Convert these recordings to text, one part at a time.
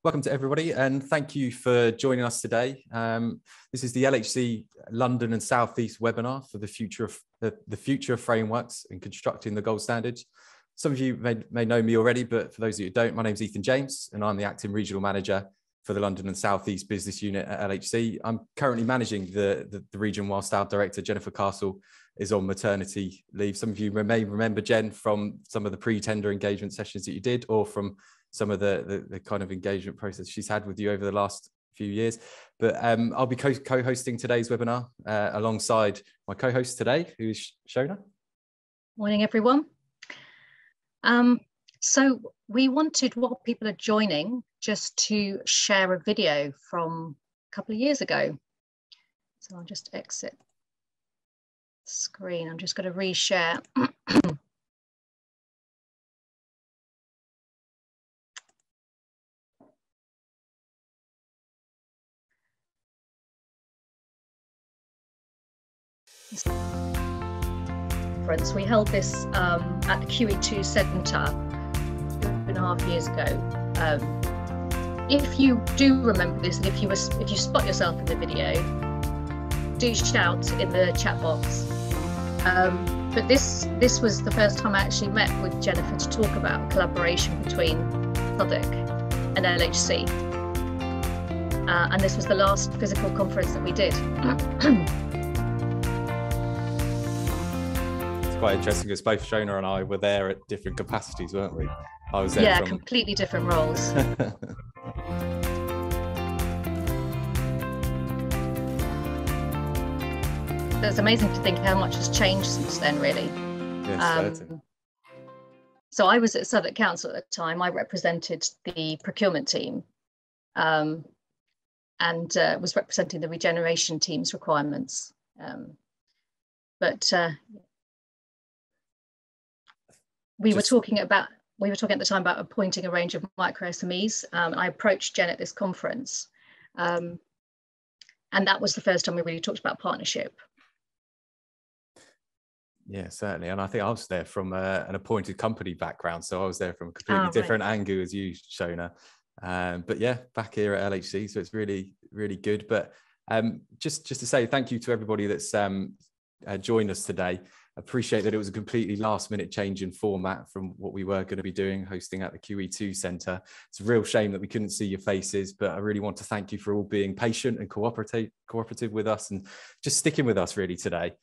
Welcome to everybody, and thank you for joining us today. This is the LHC London and South East webinar for the future of frameworks in constructing the gold standards. Some of you may know me already, but for those of you who don't, my name is Ethan James, and I'm the acting regional manager for the London and South East business unit at LHC. I'm currently managing the region whilst our director, Jennifer Castle, is on maternity leave. Some of you may remember Jen from some of the pre-tender engagement sessions that you did, or from some of the kind of engagement process she's had with you over the last few years. But I'll be co-hosting today's webinar alongside my co-host today, who is Shona. Morning, everyone. So we wanted, while people are joining, just to share a video from a couple of years ago. So I'll just exit the screen. I'm just going to reshare. We held this at the QE2 Centre 2.5 years ago. If you do remember this, and if you spot yourself in the video, do shout in the chat box. But this was the first time I actually met with Jennifer to talk about collaboration between Southwark and LHC. And this was the last physical conference that we did. Quite interesting because both Shona and I were there at different capacities, weren't we? I was there from completely different roles. It's amazing to think how much has changed since then, really. Yes, so I was at Southwark Council at the time. I represented the procurement team and was representing the regeneration team's requirements. We were talking at the time about appointing a range of micro SMEs. I approached Jen at this conference, and that was the first time we really talked about partnership. Yeah, certainly. And I think I was there from an appointed company background, so I was there from a completely different angle as you, Shona. But yeah, back here at LHC, so it's really, really good. But just to say thank you to everybody that's joined us today. Appreciate that it was a completely last minute change in format from what we were going to be doing, hosting at the QE2 Centre. It's a real shame that we couldn't see your faces, but I really want to thank you for all being patient and cooperative with us and just sticking with us really today.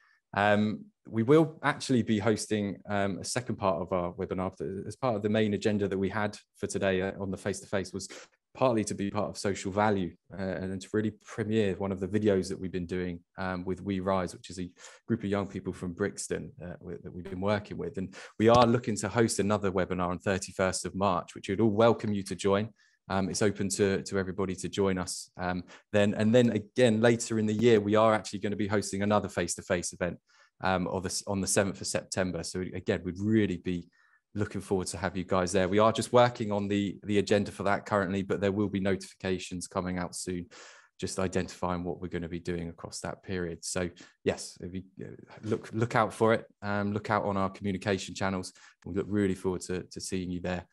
We will actually be hosting a second part of our webinar as part of the main agenda that we had for today on the face-to-face was partly to be part of social value and to really premiere one of the videos that we've been doing with We Rise, which is a group of young people from Brixton that we've been working with. And we are looking to host another webinar on 31st of March, which we'd all welcome you to join. It's open to everybody to join us then. And then again, later in the year, we are actually going to be hosting another face-to-face event on the 7th of September. So again, we'd really be looking forward to have you guys there. We are just working on the agenda for that currently, but there will be notifications coming out soon, just identifying what we're going to be doing across that period. So yes, if you look out for it, look out on our communication channels. We look really forward to seeing you there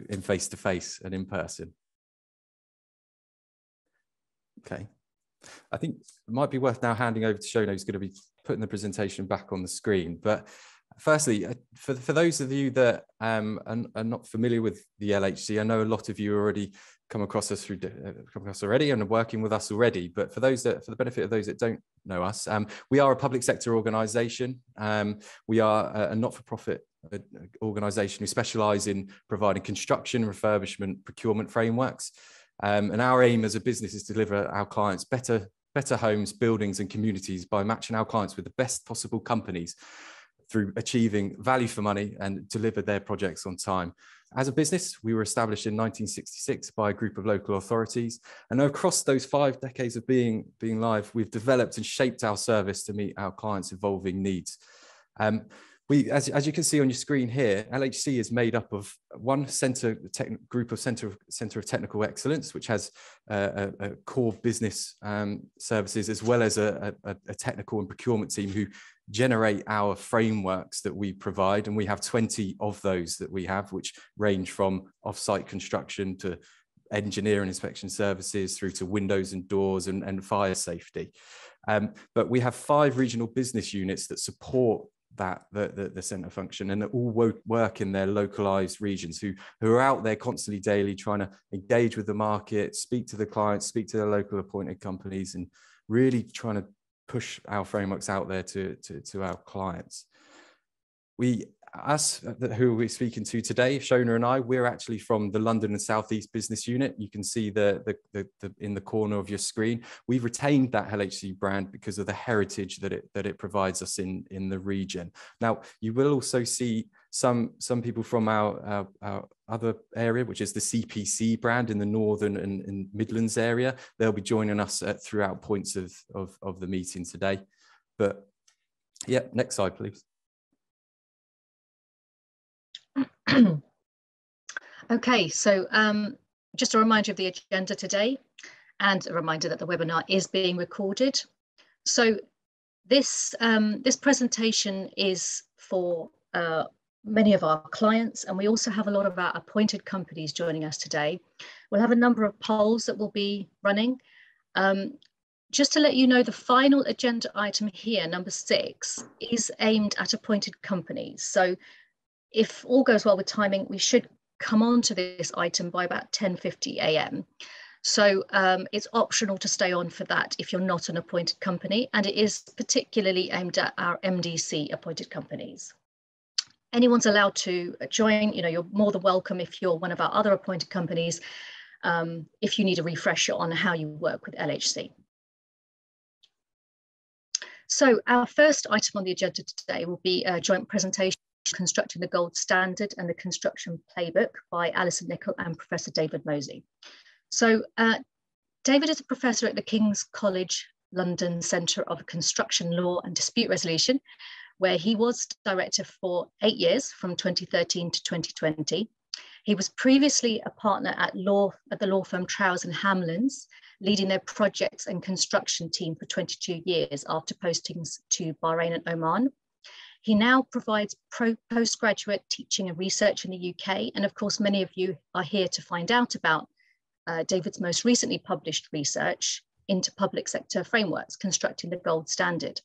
in face-to-face and in person. Okay, I think it might be worth now handing over to Shona, who's going to be putting the presentation back on the screen. But firstly, for those of you that are not familiar with the LHC, I know a lot of you already come across us already and are working with us already. But for the benefit of those that don't know us, we are a public sector organisation. We are a not-for-profit organisation who specialise in providing construction, refurbishment, procurement frameworks. And our aim as a business is to deliver our clients better homes, buildings, and communities by matching our clients with the best possible companies through achieving value for money and deliver their projects on time. As a business, we were established in 1966 by a group of local authorities. And across those 5 decades of being live, we've developed and shaped our service to meet our clients' evolving needs. As you can see on your screen here, LHC is made up of one group of Centre of Technical Excellence, which has a core business services, as well as a technical and procurement team who generate our frameworks that we provide. And we have 20 of those that we have, which range from off-site construction to engineer and inspection services through to windows and doors and fire safety. But we have 5 regional business units that support that the centre function, and all work in their localized regions, who are out there constantly daily trying to engage with the market, speak to the clients, speak to their local appointed companies, and really trying to push our frameworks out there to our clients. Us who we're speaking to today, Shona and I, we're actually from the London and South East business unit. You can see the in the corner of your screen. We've retained that LHC brand because of the heritage that it provides us in the region. Now, you will also see some people from our other area, which is the CPC brand in the Northern and Midlands area. They'll be joining us throughout points of the meeting today. But yeah, next slide, please. Okay, so just a reminder of the agenda today, and a reminder that the webinar is being recorded. So this presentation is for many of our clients, and we also have a lot of our appointed companies joining us today. We'll have a number of polls that will be running. Just to let you know, the final agenda item here, number 6, is aimed at appointed companies. So if all goes well with timing, we should come on to this item by about 10:50 a.m. So it's optional to stay on for that if you're not an appointed company, and it is particularly aimed at our MDC appointed companies. Anyone's allowed to join. You're more than welcome if you're one of our other appointed companies, if you need a refresher on how you work with LHC. So our first item on the agenda today will be a joint presentation, Constructing the Gold Standard and the Construction Playbook, by Alison Nichol and Professor David Mosey. So David is a professor at the King's College London Centre of Construction Law and Dispute Resolution, where he was director for 8 years, from 2013 to 2020. He was previously a partner at the law firm Trowers and Hamlins, leading their projects and construction team for 22 years after postings to Bahrain and Oman. He now provides postgraduate teaching and research in the UK. And of course, many of you are here to find out about David's most recently published research into public sector frameworks, Constructing the Gold Standard.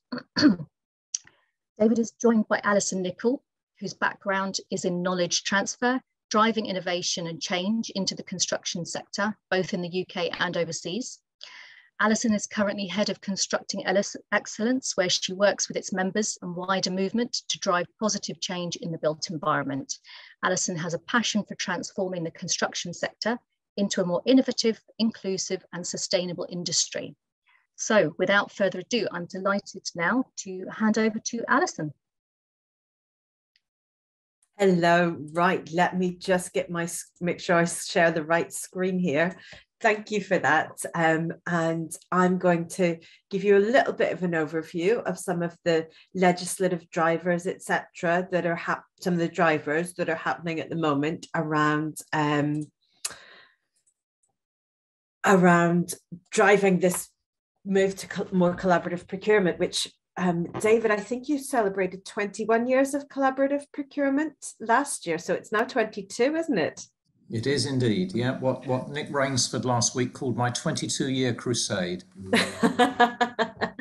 David is joined by Alison Nichol, whose background is in knowledge transfer, driving innovation and change into the construction sector, both in the UK and overseas. Alison is currently head of Constructing Excellence, where she works with its members and wider movement to drive positive change in the built environment. Alison has a passion for transforming the construction sector into a more innovative, inclusive and sustainable industry. So without further ado, I'm delighted now to hand over to Alison. Hello, right, let me just make sure I share the right screen here. Thank you for that. And I'm going to give you a little bit of an overview of some of the legislative drivers, etc., that are some of the drivers that are happening at the moment around driving this move to more collaborative procurement, which David, I think you celebrated 21 years of collaborative procurement last year, so it's now 22, isn't it? It is indeed, yeah. What Nick Rainsford last week called my 22-year crusade. But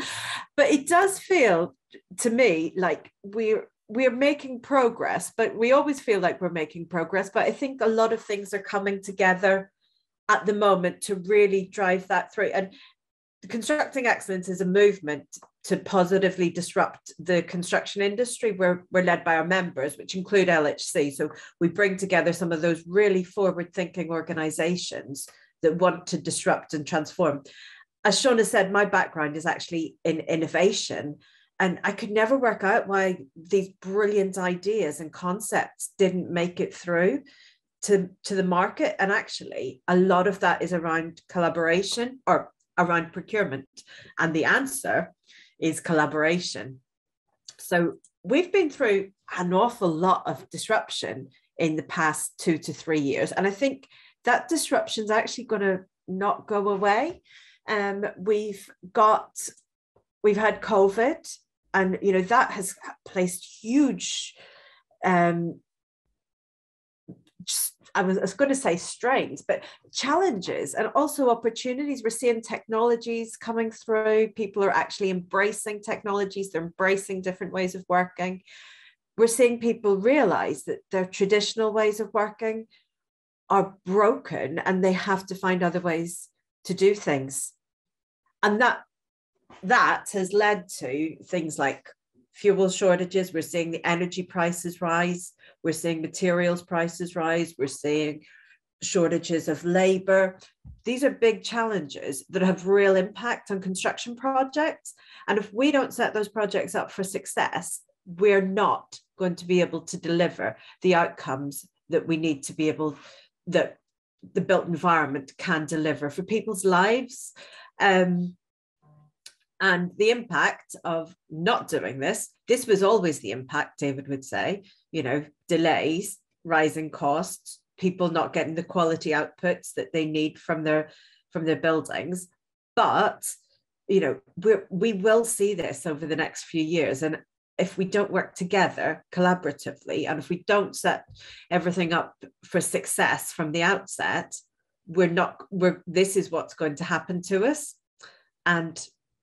it does feel to me like we're making progress, but we always feel like we're making progress. But I think a lot of things are coming together at the moment to really drive that through. And Constructing Excellence is a movement to positively disrupt the construction industry. We're led by our members, which include LHC. So we bring together some of those really forward-thinking organisations that want to disrupt and transform. As Shona said, my background is actually in innovation, and I could never work out why these brilliant ideas and concepts didn't make it through to the market. And actually, a lot of that is around collaboration or around procurement, and the answer is collaboration. So we've been through an awful lot of disruption in the past 2 to 3 years, and I think that disruption is actually going to not go away. We've had COVID, and that has placed huge I was going to say strains, but challenges and also opportunities. We're seeing technologies coming through. People are actually embracing technologies. They're embracing different ways of working. We're seeing people realize that their traditional ways of working are broken and they have to find other ways to do things. And that has led to things like fuel shortages. We're seeing the energy prices rise. We're seeing materials prices rise. We're seeing shortages of labor. These are big challenges that have real impact on construction projects. And if we don't set those projects up for success, we're not going to be able to deliver the outcomes that we need to be able, that the built environment can deliver for people's lives. And the impact of not doing this was always the impact, David would say, you know, delays, rising costs, people not getting the quality outputs that they need from their buildings. But, you know, we will see this over the next few years. And if we don't work together collaboratively, and if we don't set everything up for success from the outset, this is what's going to happen to us. And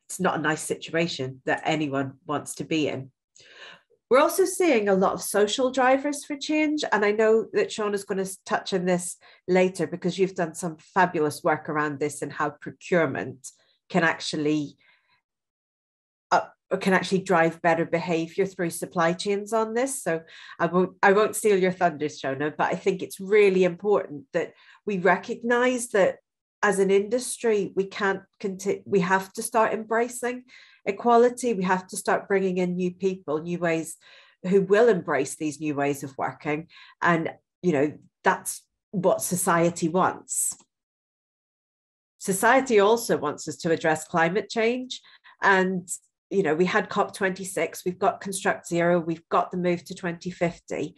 it's not a nice situation that anyone wants to be in. We're also seeing a lot of social drivers for change. And I know that Shona's going to touch on this later because you've done some fabulous work around this and how procurement can actually drive better behavior through supply chains on this. So I won't steal your thunder, Shona, but I think it's really important that we recognize that as an industry, we can't continue. We have to start embracing equality. We have to start bringing in new people, new ways, who will embrace these new ways of working. And, you know, that's what society wants. Society also wants us to address climate change. And, you know, we had COP26, we've got Construct Zero, we've got the move to 2050.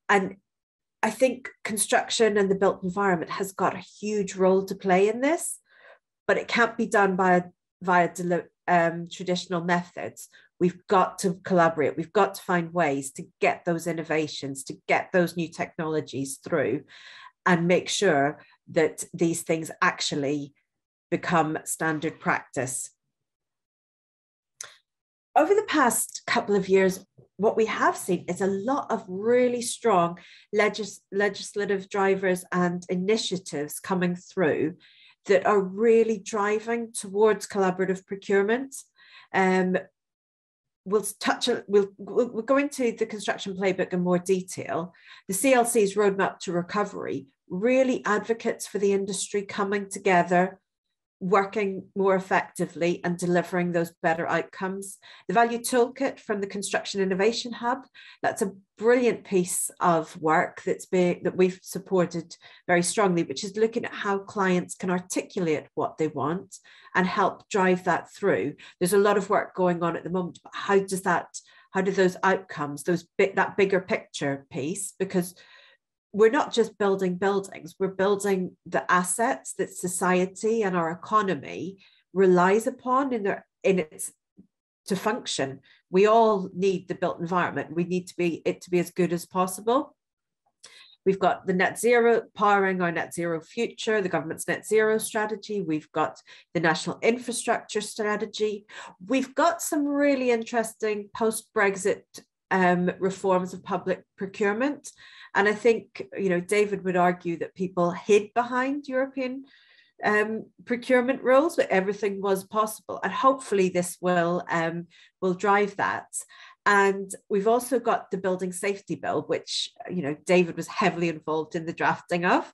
And I think construction and the built environment has got a huge role to play in this, but it can't be done via traditional methods. We've got to collaborate. We've got to find ways to get those innovations, to get those new technologies through and make sure that these things actually become standard practice. Over the past couple of years, what we have seen is a lot of really strong legislative drivers and initiatives coming through that are really driving towards collaborative procurement. We'll go into the construction playbook in more detail. The CLC's roadmap to recovery really advocates for the industry coming together, working more effectively and delivering those better outcomes. The value toolkit from the Construction Innovation Hub, that's a brilliant piece of work that we've supported very strongly, which is looking at how clients can articulate what they want and help drive that through. There's a lot of work going on at the moment, but how do those outcomes, that bigger picture piece, because we're not just building buildings, we're building the assets that society and our economy relies upon to function. We all need the built environment. We need it to be as good as possible. We've got the net zero, powering our net zero future, the government's net zero strategy. We've got the national infrastructure strategy. We've got some really interesting post-Brexit reforms of public procurement. And I think, you know, David would argue that people hid behind European procurement rules, but everything was possible. And hopefully this will drive that. And we've also got the Building Safety Bill, which, you know, David was heavily involved in the drafting of.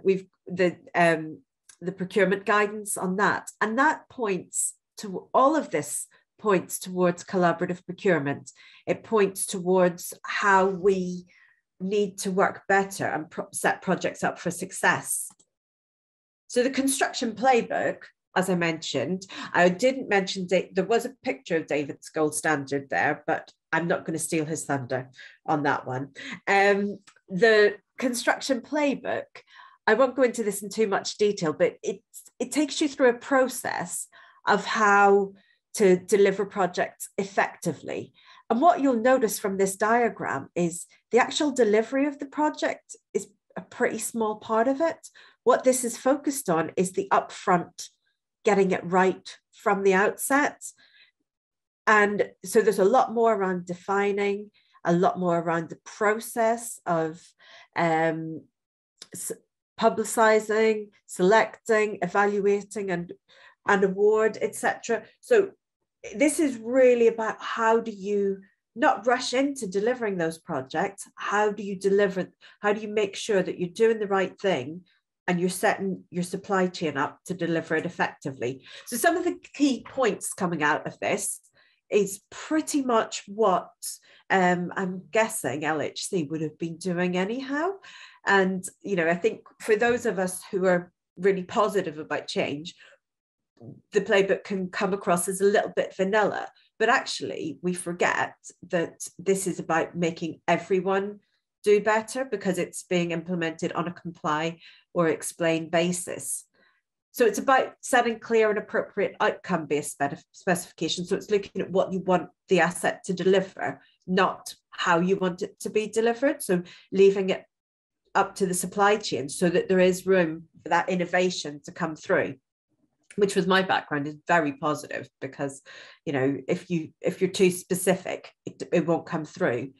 We've the procurement guidance on that. And that points to all of this points towards collaborative procurement. It points towards how we need to work better and set projects up for success. So the construction playbook, as I mentioned, I didn't mention, there was a picture of David's gold standard there, but I'm not going to steal his thunder on that one. The construction playbook, I won't go into this in too much detail, but it takes you through a process of how to deliver projects effectively. And what you'll notice from this diagram is the actual delivery of the project is a pretty small part of it. What this is focused on is the upfront, getting it right from the outset. And so there's a lot more around defining, a lot more around the process of publicizing, selecting, evaluating, and award, etc. So this is really about how do you not rush into delivering those projects? How do you deliver? How do you make sure that you're doing the right thing and you're setting your supply chain up to deliver it effectively? So some of the key points coming out of this is pretty much what I'm guessing LHC would have been doing anyhow. And, you know, I think for those of us who are really positive about change, the playbook can come across as a little bit vanilla, but actually we forget that this is about making everyone do better because it's being implemented on a comply or explain basis. So it's about setting clear and appropriate outcome-based specifications. So it's looking at what you want the asset to deliver, not how you want it to be delivered. So leaving it up to the supply chain so that there is room for that innovation to come through, which was my background, is very positive because, you know, if you're too specific, it won't come through.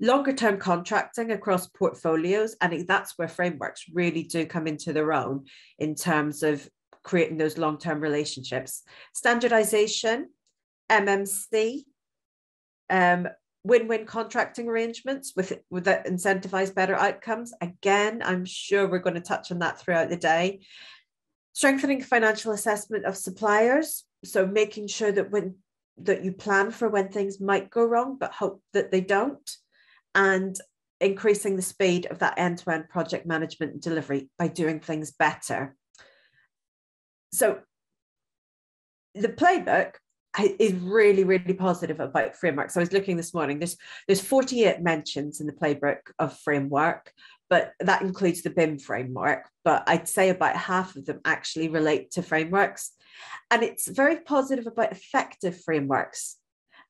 Longer term contracting across portfolios, and that's where frameworks really do come into their own in terms of creating those long-term relationships. Standardization, MMC, win-win contracting arrangements with that incentivize better outcomes. Again, I'm sure we're going to touch on that throughout the day. Strengthening financial assessment of suppliers, so making sure that you plan for when things might go wrong, but hope that they don't, and increasing the speed of that end-to-end project management and delivery by doing things better. So the playbook is really, really positive about frameworks. I was looking this morning, there's 48 mentions in the playbook of framework, but that includes the BIM framework. But I'd say about half of them actually relate to frameworks. And it's very positive about effective frameworks.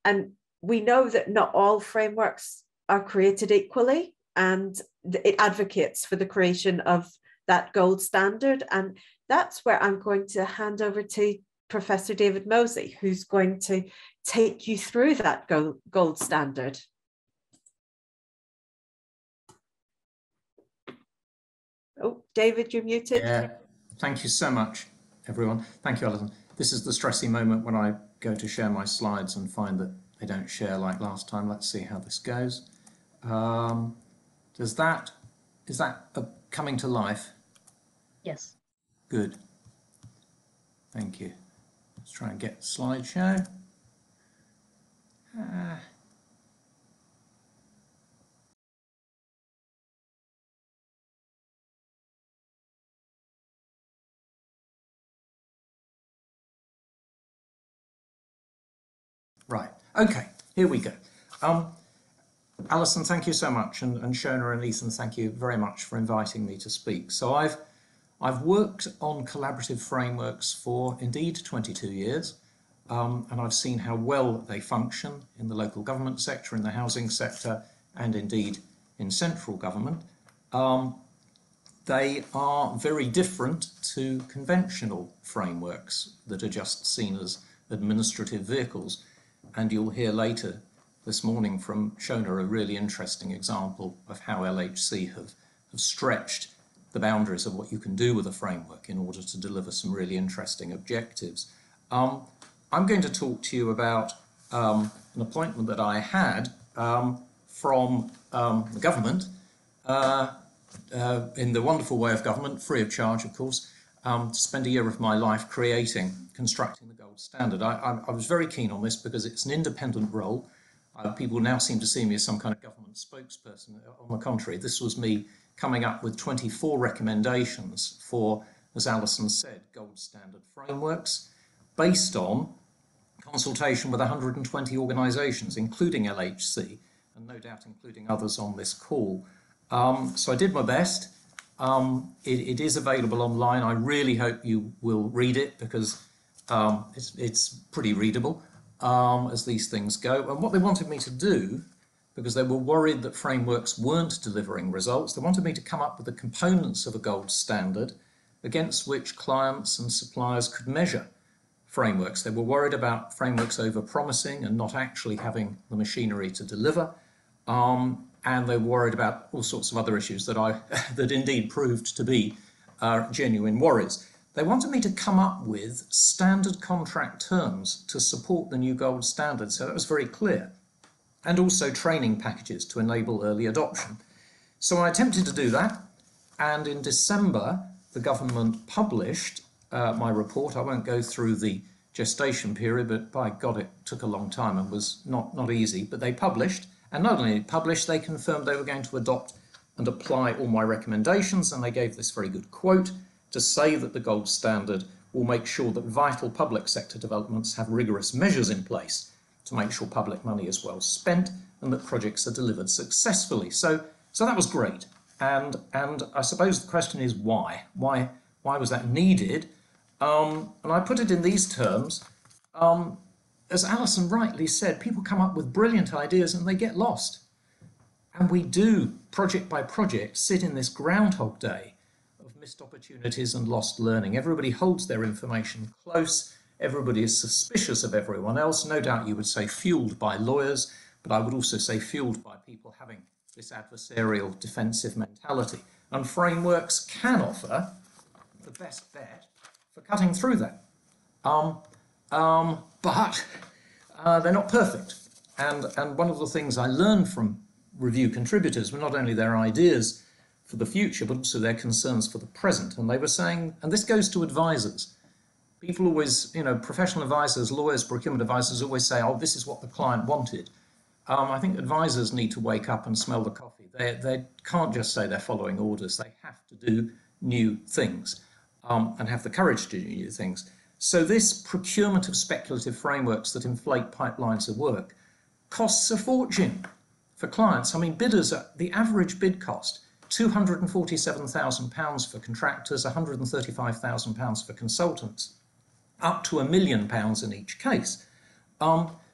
And we know that not all frameworks are created equally, and it advocates for the creation of that gold standard. And that's where I'm going to hand over to Professor David Mosey, who's going to take you through that gold standard. Oh, David, you're muted. Yeah, thank you so much, everyone. Thank you, Alison. This is the stressy moment when I go to share my slides and find that they don't share like last time. Let's see how this goes. Is that coming to life? Yes. Good. Thank you. Let's try and get slideshow. Right. Okay. Here we go. Alison, thank you so much, and Shona and Ethan, thank you very much for inviting me to speak. So I've worked on collaborative frameworks for indeed 22 years, and I've seen how well they function in the local government sector, in the housing sector, and indeed in central government. They are very different to conventional frameworks that are just seen as administrative vehicles, and you'll hear later this morning from Shona a really interesting example of how LHC have stretched the boundaries of what you can do with a framework in order to deliver some really interesting objectives. I'm going to talk to you about an appointment that I had from the government in the wonderful way of government, free of charge, of course, to spend a year of my life constructing the gold standard. I was very keen on this because it's an independent role. People now seem to see me as some kind of government spokesperson. On the contrary, this was me coming up with 24 recommendations for, as Alison said, gold standard frameworks based on consultation with 120 organisations, including LHC, and no doubt including others on this call. So I did my best. It is available online. I really hope you will read it because it's pretty readable as these things go. And what they wanted me to do, because they were worried that frameworks weren't delivering results. They wanted me to come up with the components of a gold standard against which clients and suppliers could measure frameworks. They were worried about frameworks over-promising and not actually having the machinery to deliver. And they were worried about all sorts of other issues that that indeed proved to be genuine worries. They wanted me to come up with standard contract terms to support the new gold standard, so that was very clear, and also training packages to enable early adoption. So I attempted to do that, and in December the government published my report. I won't go through the gestation period, but by God, it took a long time and was not easy, but they published, and not only published, they confirmed they were going to adopt and apply all my recommendations, and they gave this very good quote to say that the gold standard will make sure that vital public sector developments have rigorous measures in place to make sure public money is well spent and that projects are delivered successfully. So that was great. And I suppose the question is why? Why was that needed? And I put it in these terms. As Alison rightly said, people come up with brilliant ideas and they get lost. And we do, project by project, sit in this Groundhog Day of missed opportunities and lost learning. Everybody holds their information close. Everybody is suspicious of everyone else. No doubt you would say fueled by lawyers, but I would also say fueled by people having this adversarial defensive mentality. And frameworks can offer the best bet for cutting through that. But they're not perfect. And one of the things I learned from review contributors were not only their ideas for the future, but also their concerns for the present. And they were saying, and this goes to advisors, people always, professional advisors, lawyers, procurement advisors always say, oh, this is what the client wanted. I think advisors need to wake up and smell the coffee. They can't just say they're following orders. They have to do new things and have the courage to do new things. So this procurement of speculative frameworks that inflate pipelines of work costs a fortune for clients. I mean, bidders, the average bid cost, £247,000 for contractors, £135,000 for consultants, up to £1 million in each case,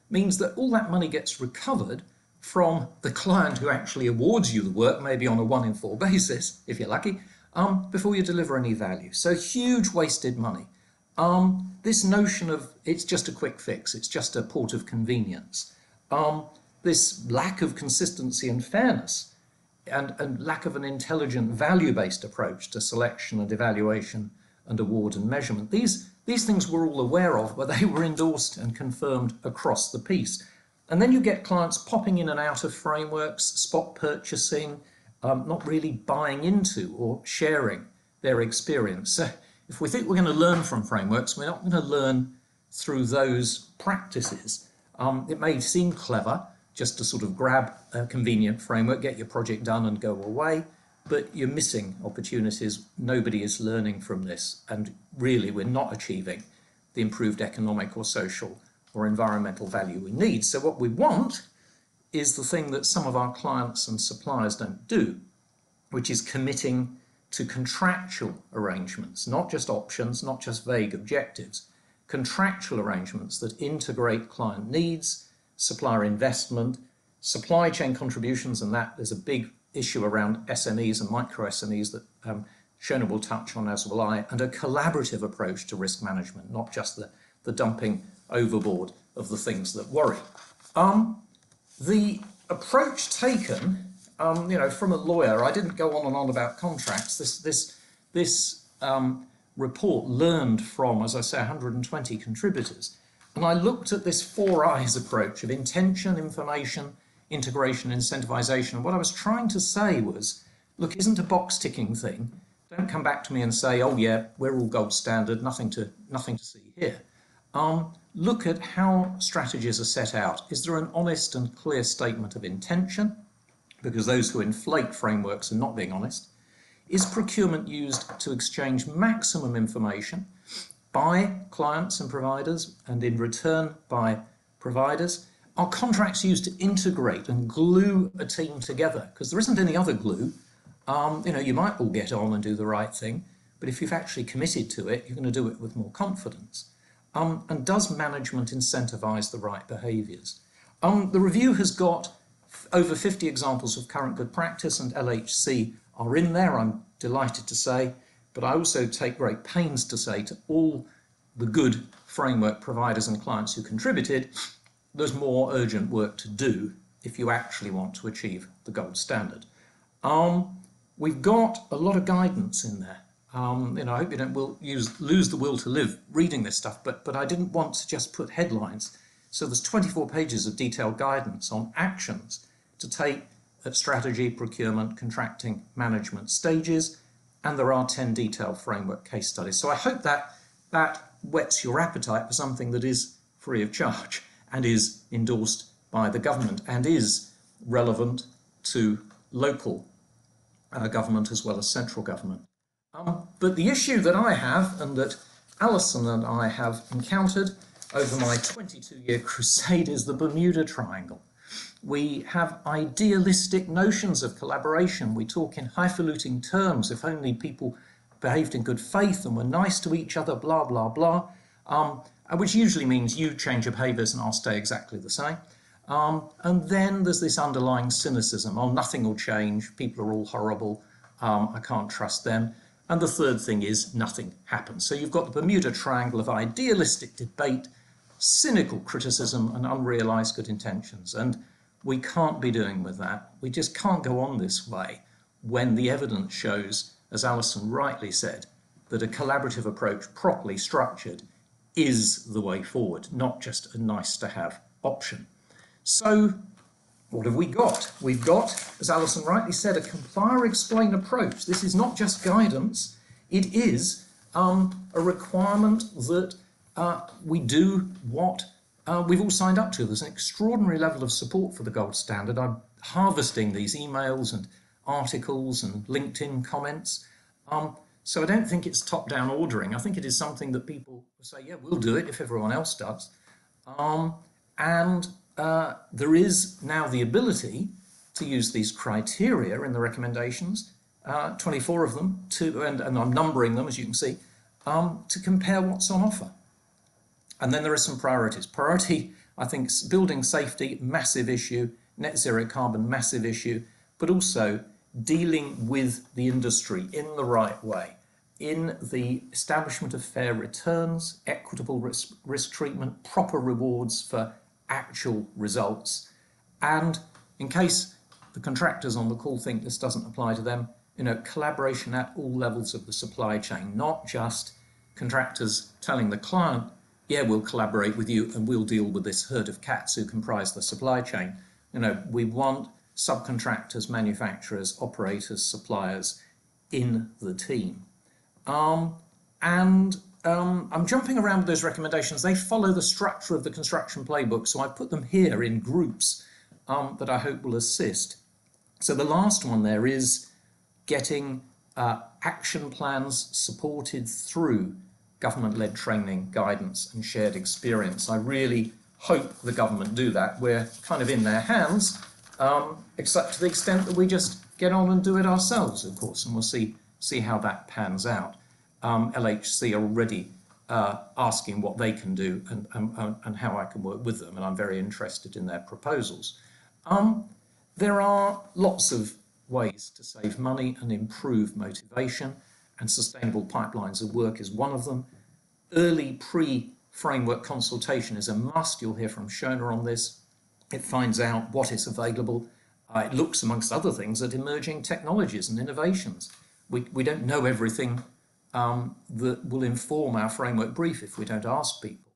means that all that money gets recovered from the client who actually awards you the work, maybe on a 1 in 4 basis, if you're lucky, before you deliver any value. So huge wasted money. This notion of it's just a quick fix, it's just a port of convenience, this lack of consistency and fairness, and lack of an intelligent value-based approach to selection and evaluation and award and measurement. These things we're all aware of, but they were endorsed and confirmed across the piece. And then you get clients popping in and out of frameworks, spot purchasing, not really buying into or sharing their experience. So if we think we're going to learn from frameworks, we're not going to learn through those practices. It may seem clever just to sort of grab a convenient framework, get your project done and go away, but you're missing opportunities. Nobody is learning from this, and really we're not achieving the improved economic or social or environmental value we need. So what we want is the thing that some of our clients and suppliers don't do, which is committing to contractual arrangements, not just options, not just vague objectives, contractual arrangements that integrate client needs, supplier investment, supply chain contributions, and that there's a big issue around SMEs and micro SMEs that Shona will touch on, as will I, and a collaborative approach to risk management, not just the dumping overboard of the things that worry. The approach taken, from a lawyer, I didn't go on and on about contracts. This report learned from, as I say, 120 contributors. And I looked at this 4 eyes approach of intention, information, integration, incentivization. And what I was trying to say was, look, it isn't a box ticking thing. Don't come back to me and say, oh yeah, we're all gold standard, nothing to see here. Look at how strategies are set out. Is there an honest and clear statement of intention? Because those who inflate frameworks are not being honest. Is procurement used to exchange maximum information by clients and providers, and in return by providers? Are contracts used to integrate and glue a team together? Because there isn't any other glue. You might all get on and do the right thing, but if you've actually committed to it, you're going to do it with more confidence. And does management incentivize the right behaviours? The review has got over 50 examples of current good practice, and LHC are in there, I'm delighted to say, but I also take great pains to say to all the good framework providers and clients who contributed, there's more urgent work to do if you actually want to achieve the gold standard. We've got a lot of guidance in there. I hope you don't lose the will to live reading this stuff, but I didn't want to just put headlines. So there's 24 pages of detailed guidance on actions to take at strategy, procurement, contracting, management stages, and there are 10 detailed framework case studies. So I hope that whets your appetite for something that is free of charge and is endorsed by the government and is relevant to local government as well as central government. But the issue that I have, and that Alison and I have encountered over my 22-year crusade, is the Bermuda Triangle. We have idealistic notions of collaboration. We talk in highfalutin terms. If only people behaved in good faith and were nice to each other, blah, blah, blah, which usually means you change your behaviours and I'll stay exactly the same. And then there's this underlying cynicism. Oh, nothing will change. People are all horrible. I can't trust them. And the third thing is nothing happens. So you've got the Bermuda Triangle of idealistic debate, cynical criticism, and unrealised good intentions. And we can't be doing with that. We just can't go on this way when the evidence shows, as Alison rightly said, that a collaborative approach properly structured is the way forward, not just a nice-to-have option. So what have we got? We've got, as Alison rightly said, a comply or explain approach. This is not just guidance. It is a requirement that we do what we've all signed up to. There's an extraordinary level of support for the gold standard. I'm harvesting these emails and articles and LinkedIn comments. So I don't think it's top-down ordering. I think it is something that people say, yeah, we'll do it if everyone else does. There is now the ability to use these criteria in the recommendations, 24 of them, and I'm numbering them, as you can see, to compare what's on offer. And then there are some priorities. Priority, I think, building safety, massive issue, net zero carbon, massive issue, but also dealing with the industry in the right way, in the establishment of fair returns, equitable risk treatment, proper rewards for actual results. And in case the contractors on the call think this doesn't apply to them, collaboration at all levels of the supply chain, not just contractors telling the client, yeah, we'll collaborate with you and we'll deal with this herd of cats who comprise the supply chain. We want subcontractors, manufacturers, operators, suppliers in the team. I'm jumping around with those recommendations. They follow the structure of the construction playbook, so I put them here in groups that I hope will assist. So the last one there is getting action plans supported through government-led training, guidance and shared experience. I really hope the government do that. We're kind of in their hands, except to the extent that we just get on and do it ourselves, of course, and we'll see how that pans out. LHC are already asking what they can do and how I can work with them, and I'm very interested in their proposals. There are lots of ways to save money and improve motivation, and sustainable pipelines of work is one of them. Early pre-framework consultation is a must. You'll hear from Shona on this. It finds out what is available. It looks, amongst other things, at emerging technologies and innovations. We don't know everything that will inform our framework brief if we don't ask people.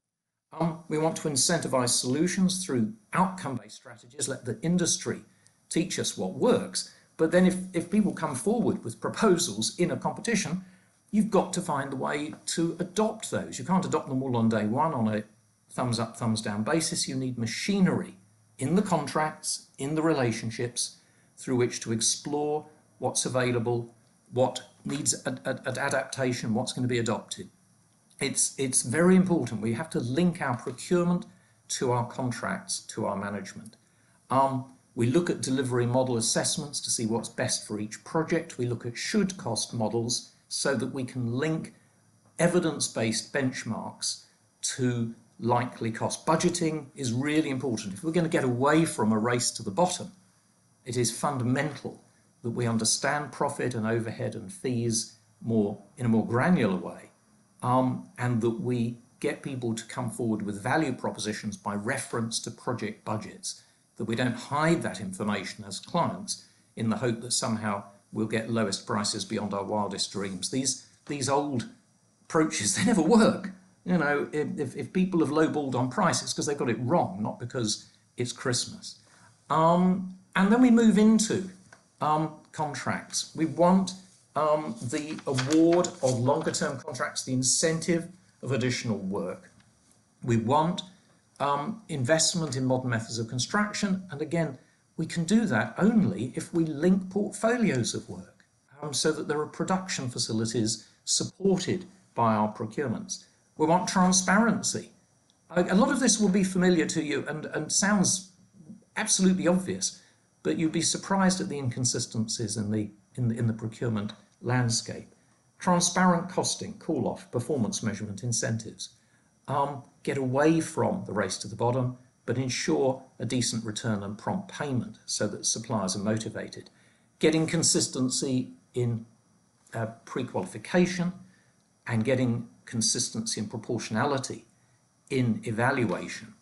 We want to incentivize solutions through outcome-based strategies, let the industry teach us what works. But then if people come forward with proposals in a competition, you've got to find a way to adopt those. You can't adopt them all on day one on a thumbs up, thumbs down basis. You need machinery in the contracts, in the relationships through which to explore what's available, what needs adaptation, what's going to be adopted. It's very important. We have to link our procurement to our contracts, to our management. We look at delivery model assessments to see what's best for each project. We look at should cost models so that we can link evidence-based benchmarks to likely cost. Budgeting is really important. If we're going to get away from a race to the bottom it is fundamental that we understand profit and overhead and fees in a more granular way, and that we get people to come forward with value propositions by reference to project budgets, that we don't hide that information as clients in the hope that somehow we'll get lowest prices beyond our wildest dreams. These old approaches, they never work. You know, if people have lowballed on price, it's because they've got it wrong, not because it's Christmas. And then we move into contracts. We want the award of longer term contracts, the incentive of additional work. We want investment in modern methods of construction. And again, we can do that only if we link portfolios of work so that there are production facilities supported by our procurements. We want transparency. A lot of this will be familiar to you and sounds absolutely obvious, but you'd be surprised at the inconsistencies in the procurement landscape. Transparent costing, call-off, performance measurement, incentives. Get away from the race to the bottom, but ensure a decent return and prompt payment so that suppliers are motivated. Getting consistency in pre-qualification and getting consistency and proportionality in evaluation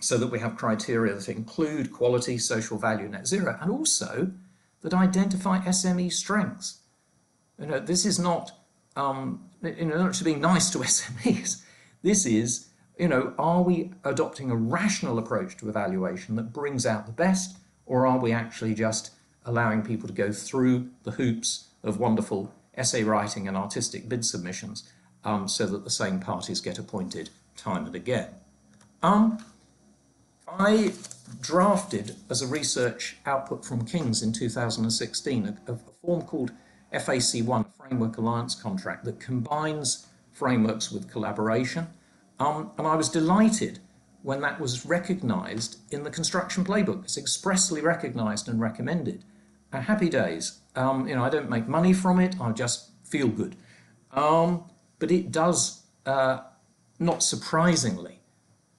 so that we have criteria that include quality, social value, net zero, and also that identify SME strengths. You know, this is not, not to be nice to SMEs. This is, are we adopting a rational approach to evaluation that brings out the best, or are we actually just allowing people to go through the hoops of wonderful essay writing and artistic bid submissions so that the same parties get appointed time and again? I drafted as a research output from King's in 2016 a form called FAC1, Framework Alliance Contract, that combines frameworks with collaboration. And I was delighted when that was recognised in the construction playbook. It's expressly recognised and recommended. Happy days. I don't make money from it, I just feel good. But it does, not surprisingly,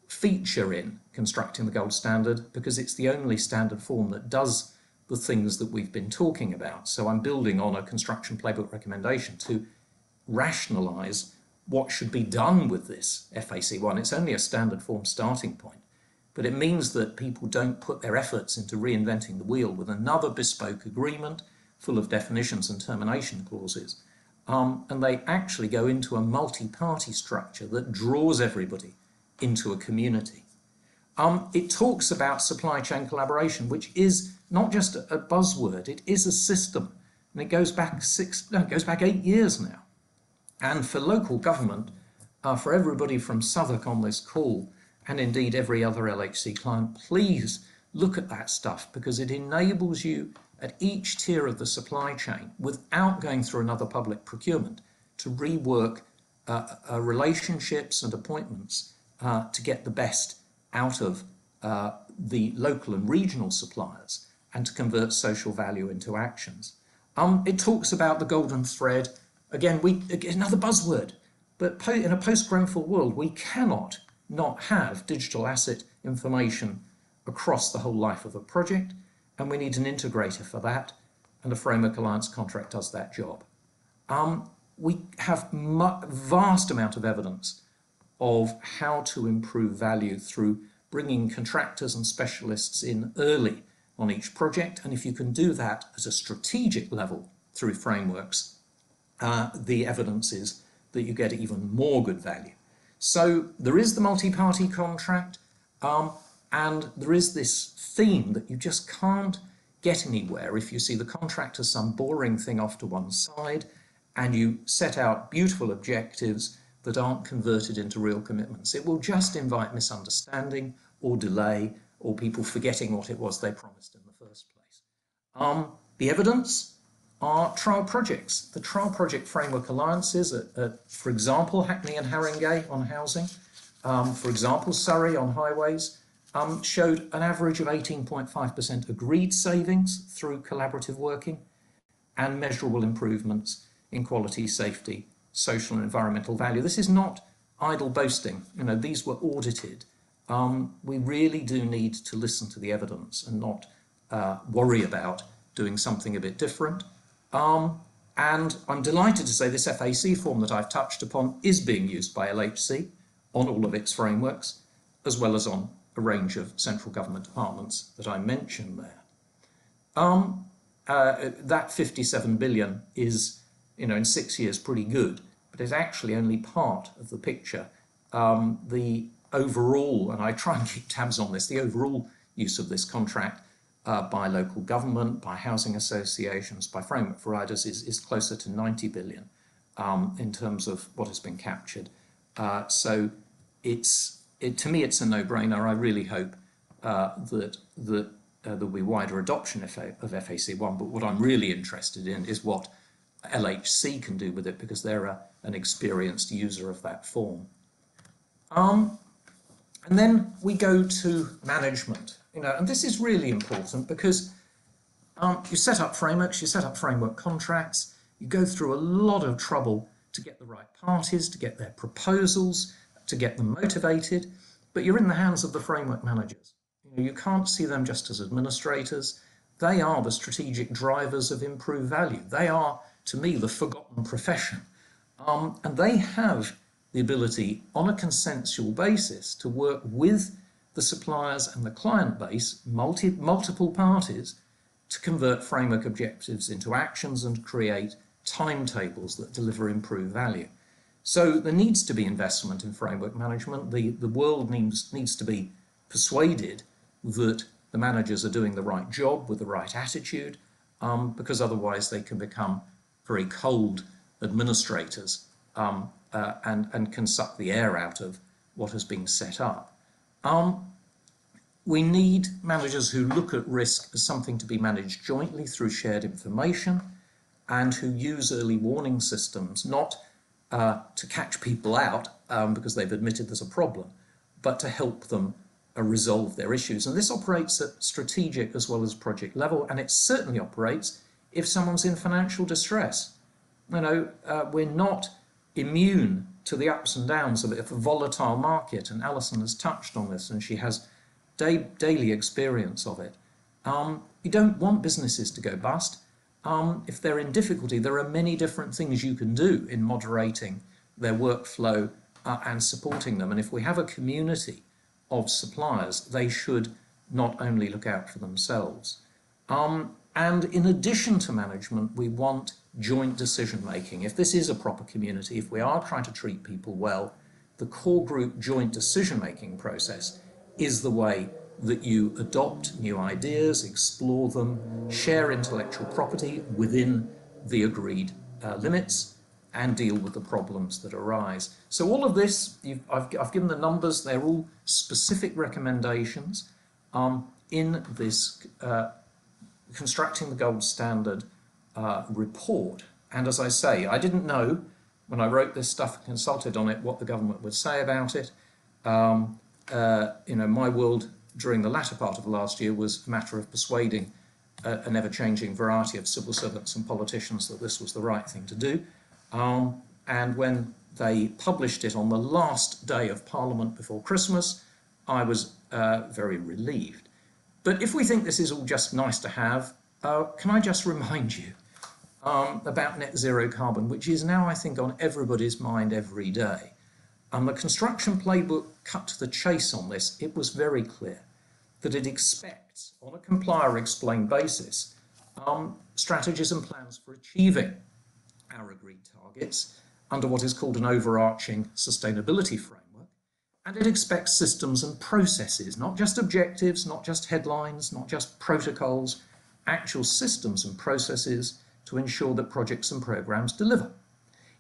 feature in constructing the gold standard because it's the only standard form that does the things that we've been talking about. So I'm building on a construction playbook recommendation to rationalise what should be done with this FAC1. It's only a standard form starting point, but it means that people don't put their efforts into reinventing the wheel with another bespoke agreement full of definitions and termination clauses. And they actually go into a multi-party structure that draws everybody into a community. It talks about supply chain collaboration, which is not just a buzzword, it is a system. And it goes back 8 years now. And for local government, for everybody from Southwark on this call, and indeed every other LHC client, please look at that stuff because it enables you at each tier of the supply chain, without going through another public procurement, to rework relationships and appointments to get the best out of the local and regional suppliers and to convert social value into actions. It talks about the golden thread. Again, another buzzword, but in a post-Grenfell world, we cannot not have digital asset information across the whole life of a project, and we need an integrator for that, and a Framework Alliance contract does that job. We have vast amount of evidence of how to improve value through bringing contractors and specialists in early on each project, and if you can do that at a strategic level through frameworks, the evidence is that you get even more good value. So there is the multi-party contract, and there is this theme that you just can't get anywhere if you see the contract as some boring thing off to one side and you set out beautiful objectives that aren't converted into real commitments. It will just invite misunderstanding or delay or people forgetting what it was they promised in the first place. The evidence are trial projects. The trial project framework alliances, for example, Hackney and Haringey on housing, for example, Surrey on highways, showed an average of 18.5% agreed savings through collaborative working and measurable improvements in quality, safety, social and environmental value. This is not idle boasting. These were audited. We really do need to listen to the evidence and not worry about doing something a bit different. And I'm delighted to say this FAC form that I've touched upon is being used by LHC on all of its frameworks, as well as on a range of central government departments that I mentioned there. That 57 billion is, in 6 years pretty good, but it's actually only part of the picture. The overall, and I try and keep tabs on this, the overall use of this contract by local government, by housing associations, by framework providers is closer to 90 billion in terms of what has been captured. So to me, it's a no-brainer. I really hope that there'll be wider adoption of FAC1, but what I'm really interested in is what LHC can do with it, because they're an experienced user of that form. And then we go to management, and this is really important because you set up frameworks, you set up framework contracts, you go through a lot of trouble to get the right parties, to get their proposals, to get them motivated, but you're in the hands of the framework managers. You can't see them just as administrators. They are the strategic drivers of improved value. They are, to me, the forgotten profession. And they have the ability, on a consensual basis, to work with the suppliers and the client base, multiple parties, to convert framework objectives into actions and create timetables that deliver improved value. So there needs to be investment in framework management. The world needs to be persuaded that the managers are doing the right job with the right attitude, because otherwise they can become very cold administrators and can suck the air out of what has been set up. We need managers who look at risk as something to be managed jointly through shared information, and who use early warning systems, not to catch people out because they've admitted there's a problem, but to help them resolve their issues. And this operates at strategic as well as project level, and it certainly operates if someone's in financial distress. We're not immune to the ups and downs of a volatile market, and Alison has touched on this, and she has daily experience of it. You don't want businesses to go bust. If they're in difficulty, there are many different things you can do in moderating their workflow and supporting them. And if we have a community of suppliers, they should not only look out for themselves. And in addition to management, we want joint decision making. If this is a proper community, if we are trying to treat people well, the core group joint decision making process is the way that you adopt new ideas, explore them, share intellectual property within the agreed limits, and deal with the problems that arise. So all of this, I've given the numbers, they're all specific recommendations in this Constructing the Gold Standard report. And as I say, I didn't know when I wrote this stuff and consulted on it what the government would say about it. My world during the latter part of last year was a matter of persuading an ever-changing variety of civil servants and politicians that this was the right thing to do. And when they published it on the last day of Parliament before Christmas, I was very relieved. But if we think this is all just nice to have, can I just remind you about net zero carbon, which is now, I think, on everybody's mind every day. The construction playbook cut to the chase on this. It was very clear that it expects, on a comply or explain basis, strategies and plans for achieving our agreed targets under what is called an overarching sustainability framework. And it expects systems and processes, not just objectives, not just headlines, not just protocols, actual systems and processes to ensure that projects and programs deliver.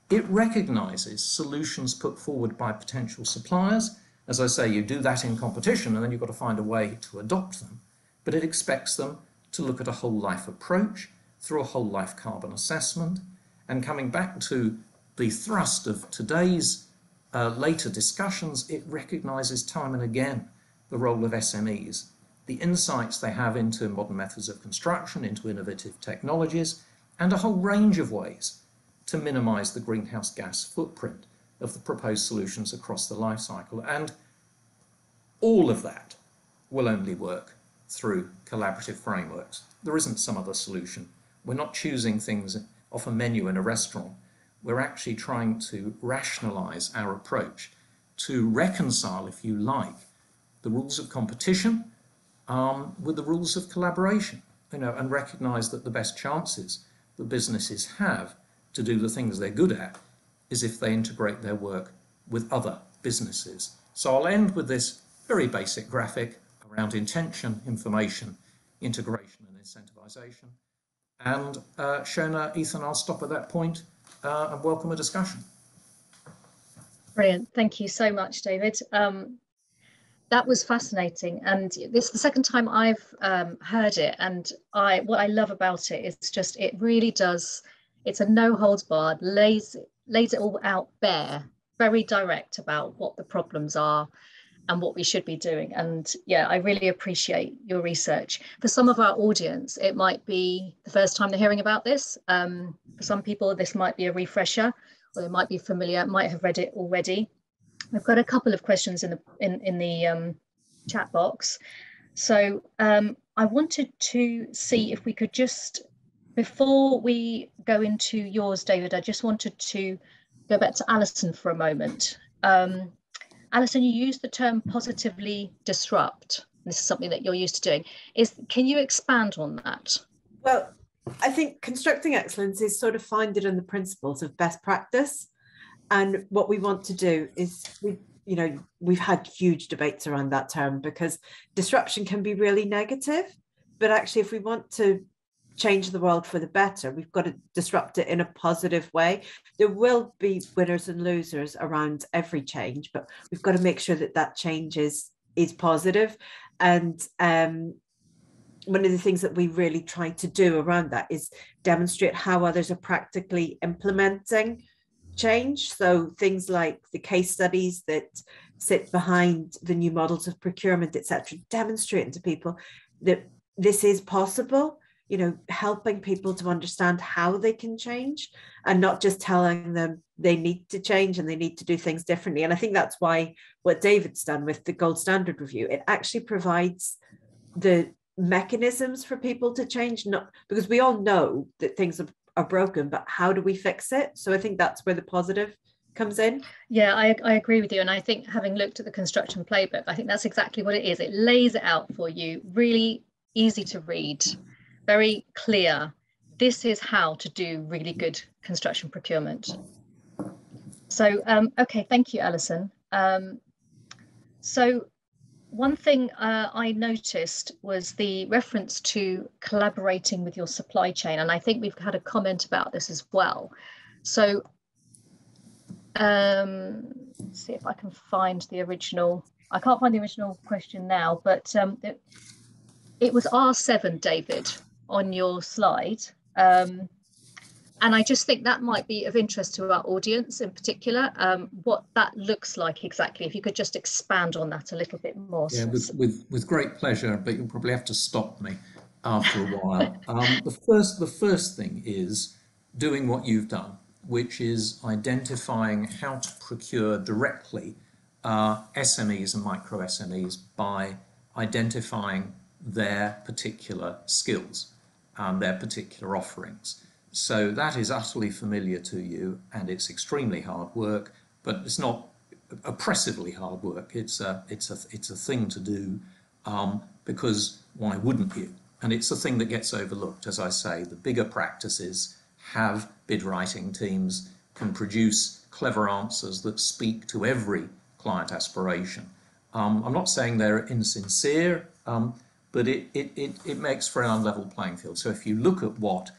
It recognises solutions put forward by potential suppliers. As I say, you do that in competition and then you've got to find a way to adopt them. But it expects them to look at a whole life approach through a whole life carbon assessment. And coming back to the thrust of today's later discussions, it recognises time and again the role of SMEs, the insights they have into modern methods of construction, into innovative technologies, and a whole range of ways to minimise the greenhouse gas footprint of the proposed solutions across the life cycle. And all of that will only work through collaborative frameworks. There isn't some other solution. We're not choosing things off a menu in a restaurant. We're actually trying to rationalize our approach to reconcile, if you like, the rules of competition with the rules of collaboration, and recognize that the best chances that businesses have to do the things they're good at is if they integrate their work with other businesses. So I'll end with this very basic graphic around intention, information, integration and incentivization. And Shona, Ethan, I'll stop at that point and welcome a discussion. Brilliant. Thank you so much, David. That was fascinating, and this is the second time I've heard it, and what I love about it is just it really does, it's a no holds barred, lays it all out bare, very direct about what the problems are and what we should be doing. And yeah, I really appreciate your research. For some of our audience, it might be the first time they're hearing about this. For some people, this might be a refresher, or they might be familiar, might have read it already. We've got a couple of questions in the chat box. So I wanted to see if we could just, before we go into yours, David, I just wanted to go back to Alison for a moment. Alison, you used the term positively disrupt. This is something that you're used to doing. Can you expand on that? Well, I think constructing excellence is sort of founded on the principles of best practice. And what we want to do is, we've had huge debates around that term because disruption can be really negative. But actually, if we want to change the world for the better, we've got to disrupt it in a positive way. There will be winners and losers around every change, but we've got to make sure that that change is positive. And one of the things that we really try to do around that is demonstrate how others are practically implementing change. So things like the case studies that sit behind the new models of procurement, etc., demonstrating to people that this is possible, helping people to understand how they can change and not just telling them they need to change and they need to do things differently. And I think that's why what David's done with the gold standard review, it actually provides the mechanisms for people to change, not because we all know that things are broken, but how do we fix it? So I think that's where the positive comes in. Yeah, I agree with you. And I think having looked at the construction playbook, I think that's exactly what it is. It lays it out for you, really easy to read, very clear. This is how to do really good construction procurement. So, okay, thank you, Alison. So one thing I noticed was the reference to collaborating with your supply chain. And I think we've had a comment about this as well. So let's see if I can find the original. I can't find the original question now, but it was R7, David, on your slide. And I just think that might be of interest to our audience in particular, what that looks like exactly. If you could just expand on that a little bit more. Yeah, with great pleasure, but you'll probably have to stop me after a while. The first thing is doing what you've done, which is identifying how to procure directly SMEs and micro SMEs by identifying their particular skills and their particular offerings. So that is utterly familiar to you, and it's extremely hard work, but it's not oppressively hard work. It's a thing to do because why wouldn't you? And it's a thing that gets overlooked. As I say, the bigger practices have bid writing teams, can produce clever answers that speak to every client aspiration. I'm not saying they're insincere, but it makes for an unlevel playing field. So if you look at what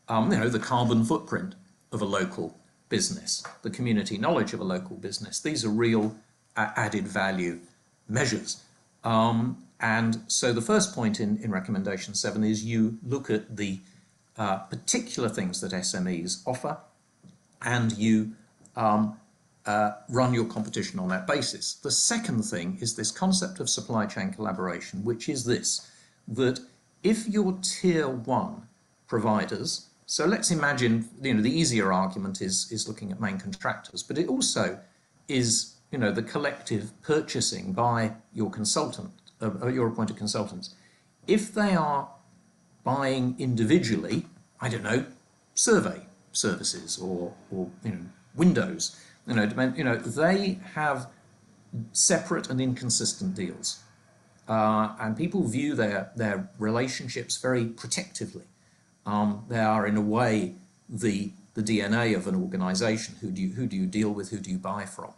the carbon footprint of a local business, the community knowledge of a local business, these are real added value measures. And so the first point in recommendation 7 is you look at the particular things that SMEs offer and you run your competition on that basis. The second thing is this concept of supply chain collaboration, which is this, that if your tier 1 providers, so let's imagine, the easier argument is looking at main contractors, but it also is, the collective purchasing by your consultant, your appointed consultants. If they are buying individually, I don't know, survey services or windows, they have separate and inconsistent deals. And people view their relationships very protectively. They are, in a way, the DNA of an organisation. Who do you deal with? Who do you buy from?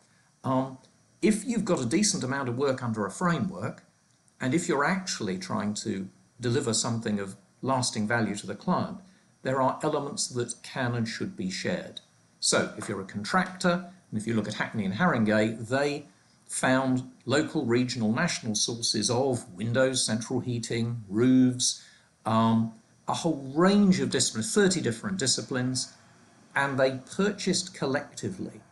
If you've got a decent amount of work under a framework, and if you're actually trying to deliver something of lasting value to the client, there are elements that can and should be shared. So if you're a contractor, and if you look at Hackney and Haringey, they found local, regional, national sources of windows, central heating, roofs, a whole range of disciplines, 30 different disciplines, and they purchased collectively.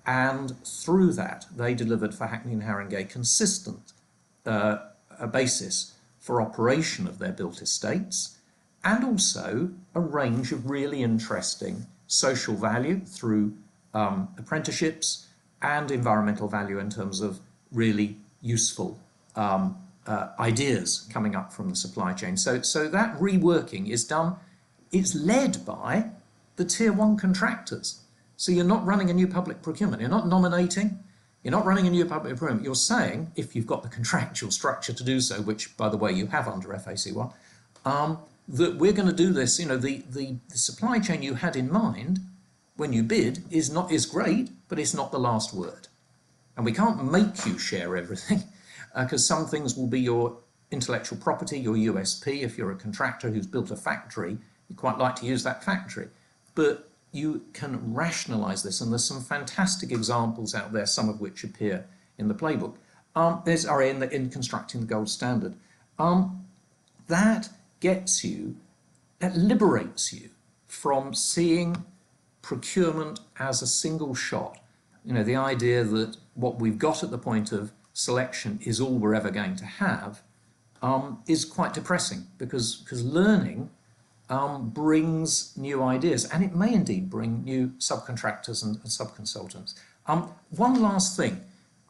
And through that, they delivered for Hackney and Haringey consistent a basis for operation of their built estates, and also a range of really interesting social value through apprenticeships and environmental value in terms of really useful ideas coming up from the supply chain. So that reworking is done, it's led by the tier one contractors. So you're not running a new public procurement, you're not nominating, you're not running a new public procurement, you're saying, if you've got the contractual structure to do so, which by the way you have under FAC1, that we're going to do this, the supply chain you had in mind when you bid is great, but it's not the last word. And we can't make you share everything, because some things will be your intellectual property, your USP. If you're a contractor who's built a factory, you quite like to use that factory. But you can rationalise this, and there's some fantastic examples out there, some of which appear in the Playbook. In constructing the gold standard. That liberates you from seeing procurement as a single shot. The idea that what we've got at the point of selection is all we're ever going to have is quite depressing, because learning brings new ideas, and it may indeed bring new subcontractors and subconsultants. One last thing,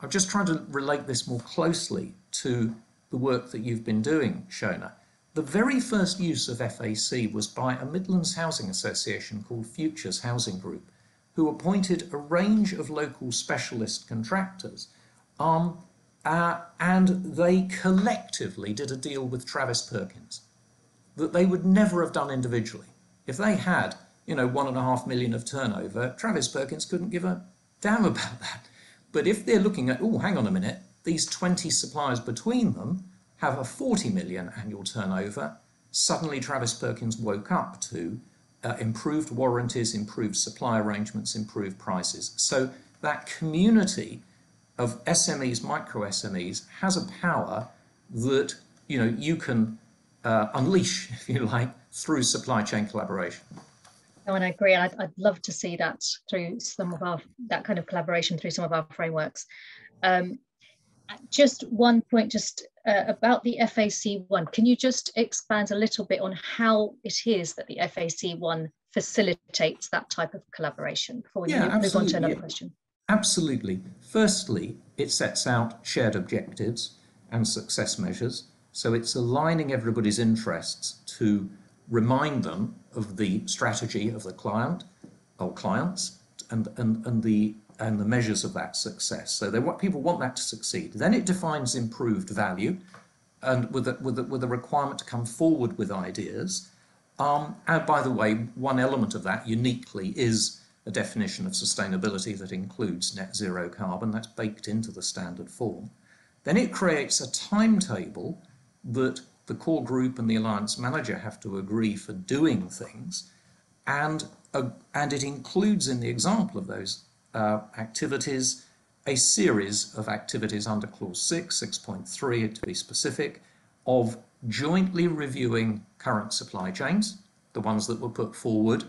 I'm just trying to relate this more closely to the work that you've been doing, Shona. The very first use of FAC was by a Midlands housing association called Futures Housing Group, who appointed a range of local specialist contractors, and they collectively did a deal with Travis Perkins that they would never have done individually. If they had, 1.5 million of turnover, Travis Perkins couldn't give a damn about that. But if they're looking at, hang on a minute, these 20 suppliers between them have a 40 million annual turnover, suddenly Travis Perkins woke up to improved warranties, improved supply arrangements, improved prices. So that community of SMEs, micro SMEs, has a power that you can unleash, if you like, through supply chain collaboration. Oh, and I agree. I'd love to see that through that kind of collaboration through some of our frameworks. Just one point, about the FAC1. Can you just expand a little bit on how it is that the FAC1 facilitates that type of collaboration before we move on to another question? Absolutely. Firstly, it sets out shared objectives and success measures. So it's aligning everybody's interests to remind them of the strategy of the client or clients and the measures of that success. So people want that to succeed. Then it defines improved value, and with a requirement to come forward with ideas. And by the way, one element of that uniquely is a definition of sustainability that includes net zero carbon. That's baked into the standard form. Then it creates a timetable that the core group and the alliance manager have to agree for doing things, and it includes in the example of those activities a series of activities under clause 6.3 to be specific, of jointly reviewing current supply chains, the ones that were put forward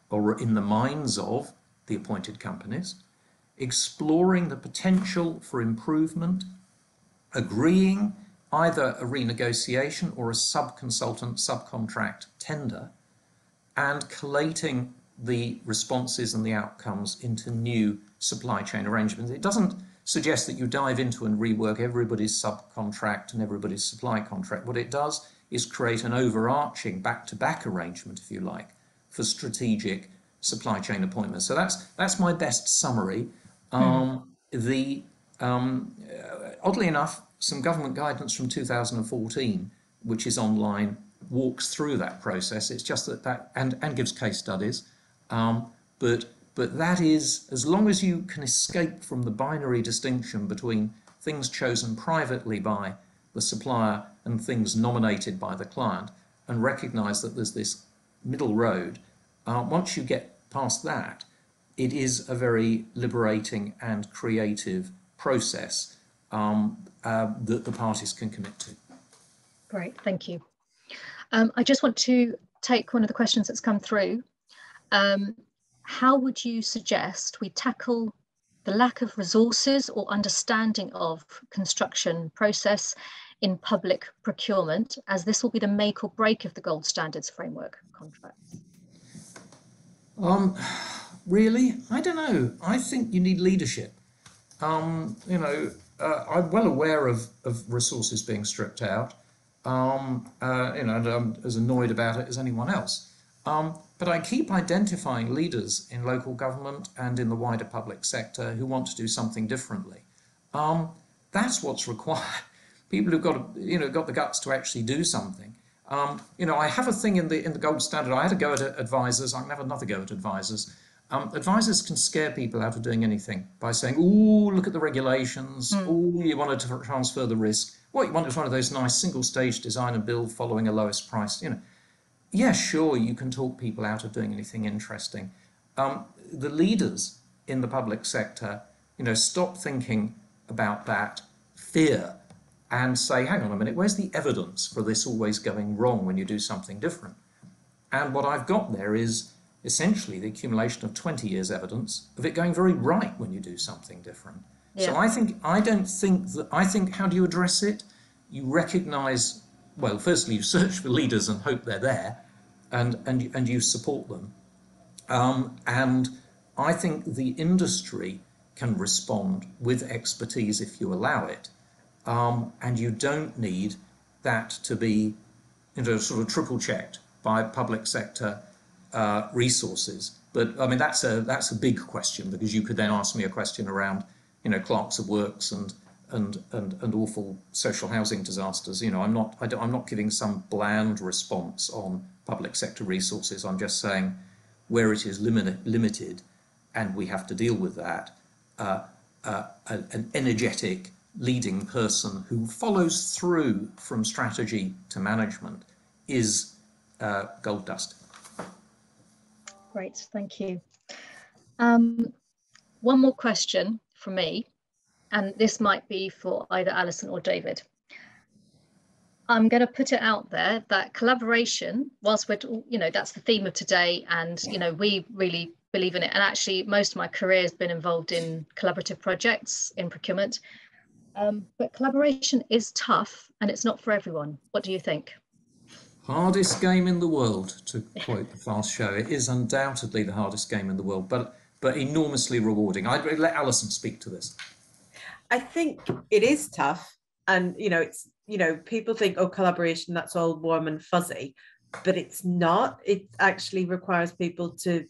or in the minds of the appointed companies, exploring the potential for improvement, agreeing either a renegotiation or a subcontract tender, and collating the responses and the outcomes into new supply chain arrangements. It doesn't suggest that you dive into and rework everybody's subcontract and everybody's supply contract. What it does is create an overarching back-to-back arrangement, if you like, for strategic supply chain appointments. So that's my best summary. Oddly enough, some government guidance from 2014, which is online, walks through that process. It's just that and gives case studies. But that is, as long as you can escape from the binary distinction between things chosen privately by the supplier and things nominated by the client, and recognise that there's this middle road, once you get past that, it is a very liberating and creative process that the parties can commit to. Great, thank you. I just want to take one of the questions that's come through. How would you suggest we tackle the lack of resources or understanding of construction process in public procurement, as this will be the make or break of the gold standards framework contracts? Really? I don't know. I think you need leadership. I'm well aware of resources being stripped out. And I'm as annoyed about it as anyone else. But I keep identifying leaders in local government and in the wider public sector who want to do something differently. That's what's required. People who've got the guts to actually do something. I have a thing in the gold standard. I had a go at advisors. I can have another go at advisors. Advisors can scare people out of doing anything by saying, "Oh, look at the regulations. Oh, you wanted to transfer the risk. What you want is one of those nice single-stage design and build following a lowest price." Yeah, sure, you can talk people out of doing anything interesting. The leaders in the public sector, stop thinking about that fear and say, hang on a minute, where's the evidence for this always going wrong when you do something different? And what I've got there is essentially the accumulation of 20 years evidence of it going very right when you do something different. Yeah. So I think how do you address it? You recognise, well, firstly, you search for leaders and hope they're there, and you support them. And I think the industry can respond with expertise if you allow it. And you don't need that to be, sort of triple checked by public sector resources. But I mean, that's a big question, because you could then ask me a question around, clerks of works and awful social housing disasters. I'm not giving some bland response on public sector resources. I'm just saying where it is limited, and we have to deal with that. An energetic leading person who follows through from strategy to management is gold dust. Great, thank you. One more question from me, and this might be for either Alison or David. I'm going to put it out there that collaboration, whilst we're, that's the theme of today, and we really believe in it. And actually, most of my career has been involved in collaborative projects in procurement. But collaboration is tough, and it's not for everyone. What do you think? Hardest game in the world, to quote the Fast Show. It is undoubtedly the hardest game in the world, but enormously rewarding. I'd let Alison speak to this. I think it is tough, and it's people think, oh, collaboration, that's all warm and fuzzy, but it's not. It actually requires people to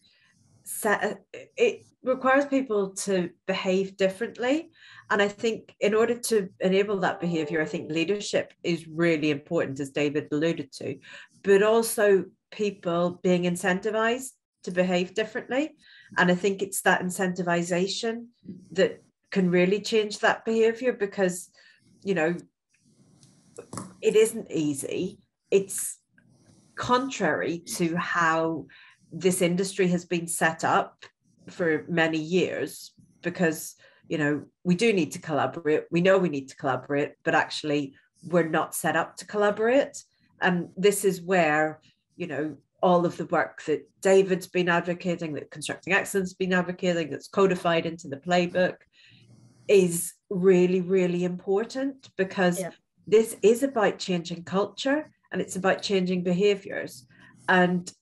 behave differently. And I think in order to enable that behavior, I think leadership is really important, as David alluded to, but also people being incentivized to behave differently. And I think it's that incentivization that can really change that behavior, because, it isn't easy. It's contrary to how this industry has been set up for many years, because we do need to collaborate. We know we need to collaborate, but actually we're not set up to collaborate. And this is where, all of the work that David's been advocating, that Constructing Excellence has been advocating, that's codified into the Playbook, is really, really important, because this is about changing culture, and it's about changing behaviors. And,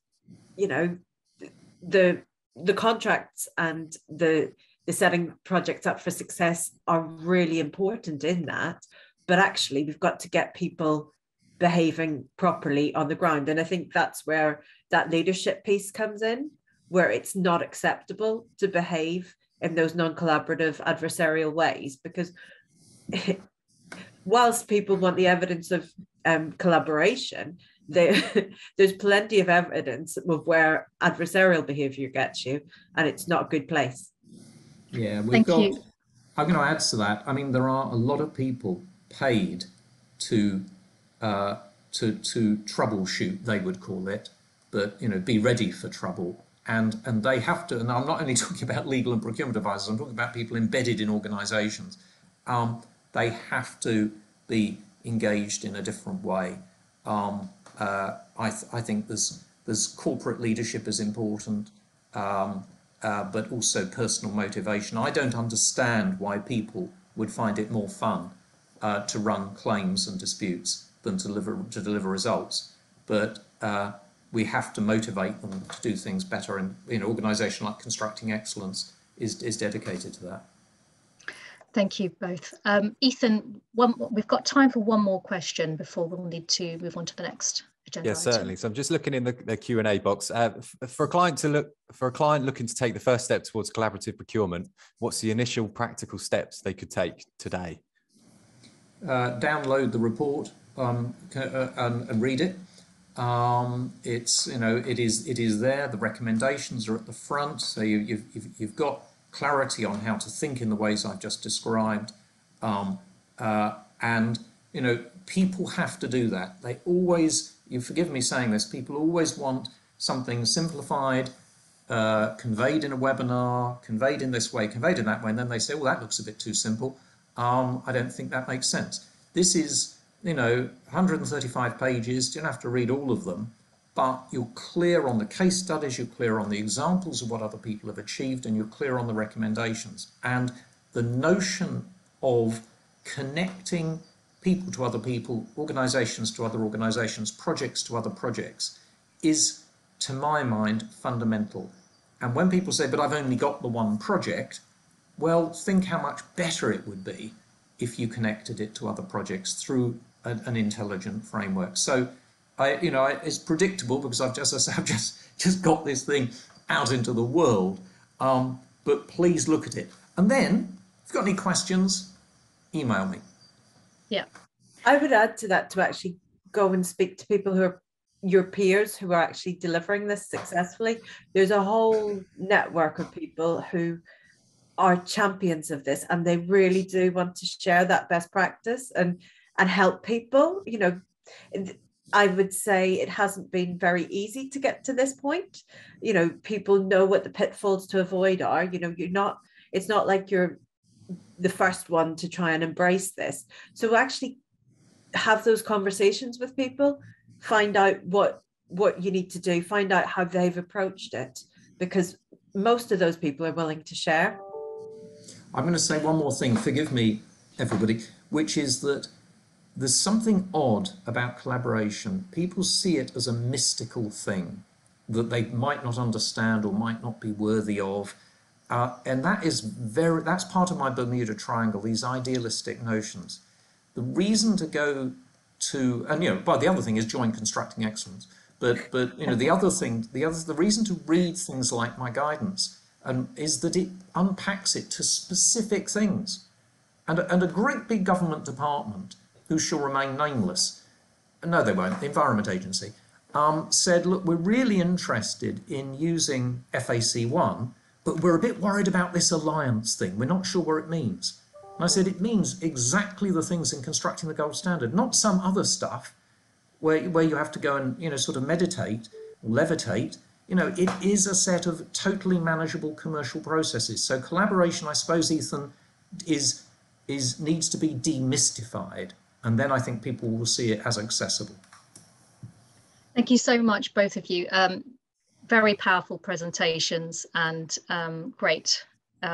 the contracts and the setting projects up for success are really important in that. But actually, we've got to get people behaving properly on the ground. And I think that's where that leadership piece comes in, where it's not acceptable to behave in those non-collaborative adversarial ways, because whilst people want the evidence of collaboration, there's plenty of evidence of where adversarial behavior gets you, and it's not a good place. Yeah, Thank you. I'm going to add to that. I mean, there are a lot of people paid to troubleshoot, they would call it, but be ready for trouble. And they have to, and I'm not only talking about legal and procurement advisors, I'm talking about people embedded in organisations. They have to be engaged in a different way. I think there's corporate leadership is important, but also personal motivation. I don't understand why people would find it more fun to run claims and disputes than to deliver results. But we have to motivate them to do things better. And an organisation like Constructing Excellence is dedicated to that. Thank you both. Ethan, we've got time for one more question before we'll need to move on to the next agenda item. Certainly. So I'm just looking in the Q&A box. For a client looking to take the first step towards collaborative procurement, what's the initial practical steps they could take today? Download the report and read it. It is there. The recommendations are at the front, so you've got clarity on how to think in the ways I've just described, and people have to do that. They always, you forgive me saying this, people always want something simplified, conveyed in a webinar, conveyed in this way, conveyed in that way, and then they say, well, that looks a bit too simple. I don't think that makes sense. This is 135 pages. You don't have to read all of them, but you're clear on the case studies, you're clear on the examples of what other people have achieved, and you're clear on the recommendations. And the notion of connecting people to other people, organisations to other organisations, projects to other projects is, to my mind, fundamental. And when people say, but I've only got the one project, well, think how much better it would be if you connected it to other projects through an intelligent framework. So, it's predictable because I've just got this thing out into the world. But please look at it. And then, if you've got any questions, email me. Yeah. I would add to that to actually go and speak to people who are your peers who are actually delivering this successfully. There's a whole network of people who are champions of this, and they really do want to share that best practice and help people. I would say it hasn't been very easy to get to this point. People know what the pitfalls to avoid are. It's not like you're the first one to try and embrace this. So actually have those conversations with people, find out what you need to do, find out how they've approached it, because most of those people are willing to share. I'm going to say one more thing, forgive me, everybody, which is that there's something odd about collaboration. People see it as a mystical thing that they might not understand or might not be worthy of. And that's part of my Bermuda Triangle, these idealistic notions. The reason to go to, and but the other thing is join Constructing Excellence. But the reason to read things like my guidance is that it unpacks it to specific things. And a great big government department, who shall remain nameless, no they won't, the Environment Agency, said, look, we're really interested in using FAC1, but we're a bit worried about this alliance thing. We're not sure what it means. And I said, it means exactly the things in constructing the gold standard, not some other stuff where you have to go and sort of meditate, levitate. It is a set of totally manageable commercial processes. So collaboration, I suppose, Ethan, needs to be demystified, and then I think people will see it as accessible. Thank you so much, both of you. Very powerful presentations and great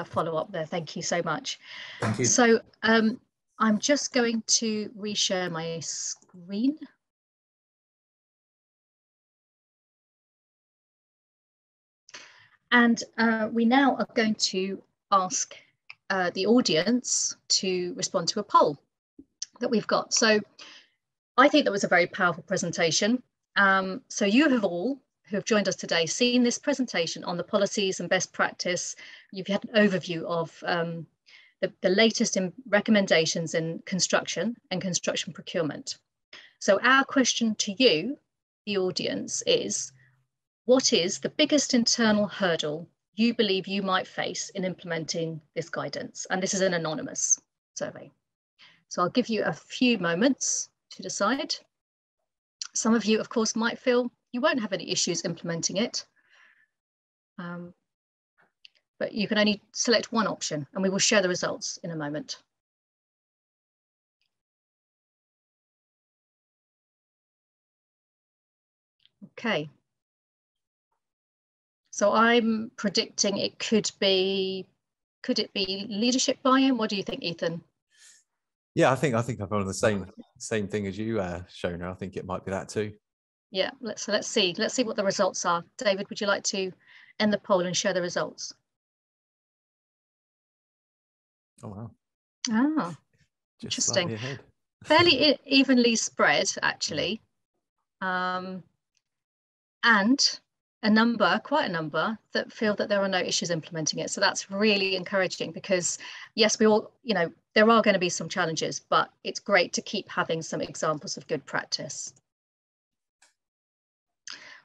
follow-up there. Thank you so much. Thank you. So I'm just going to reshare my screen. And we now are going to ask the audience to respond to a poll that we've got. So I think that was a very powerful presentation. So you have all who have joined us today seen this presentation on the policies and best practice. You've had an overview of the latest in recommendations in construction and construction procurement. So our question to you, the audience, is what is the biggest internal hurdle you believe you might face in implementing this guidance? And this is an anonymous survey. So I'll give you a few moments to decide. Some of you, of course, might feel you won't have any issues implementing it. But you can only select one option, and we will share the results in a moment. Okay. So I'm predicting it could it be leadership buy-in? What do you think, Ethan? Yeah, I think I'm on the same thing as you, Shona. I think it might be that too. Yeah, let's see what the results are. David, would you like to end the poll and share the results? Oh wow. Ah, Just interesting. ahead. Fairly evenly spread, actually. And quite a number that feel that there are no issues implementing it. So that's really encouraging, because yes, we all, there are going to be some challenges, but it's great to keep having some examples of good practice.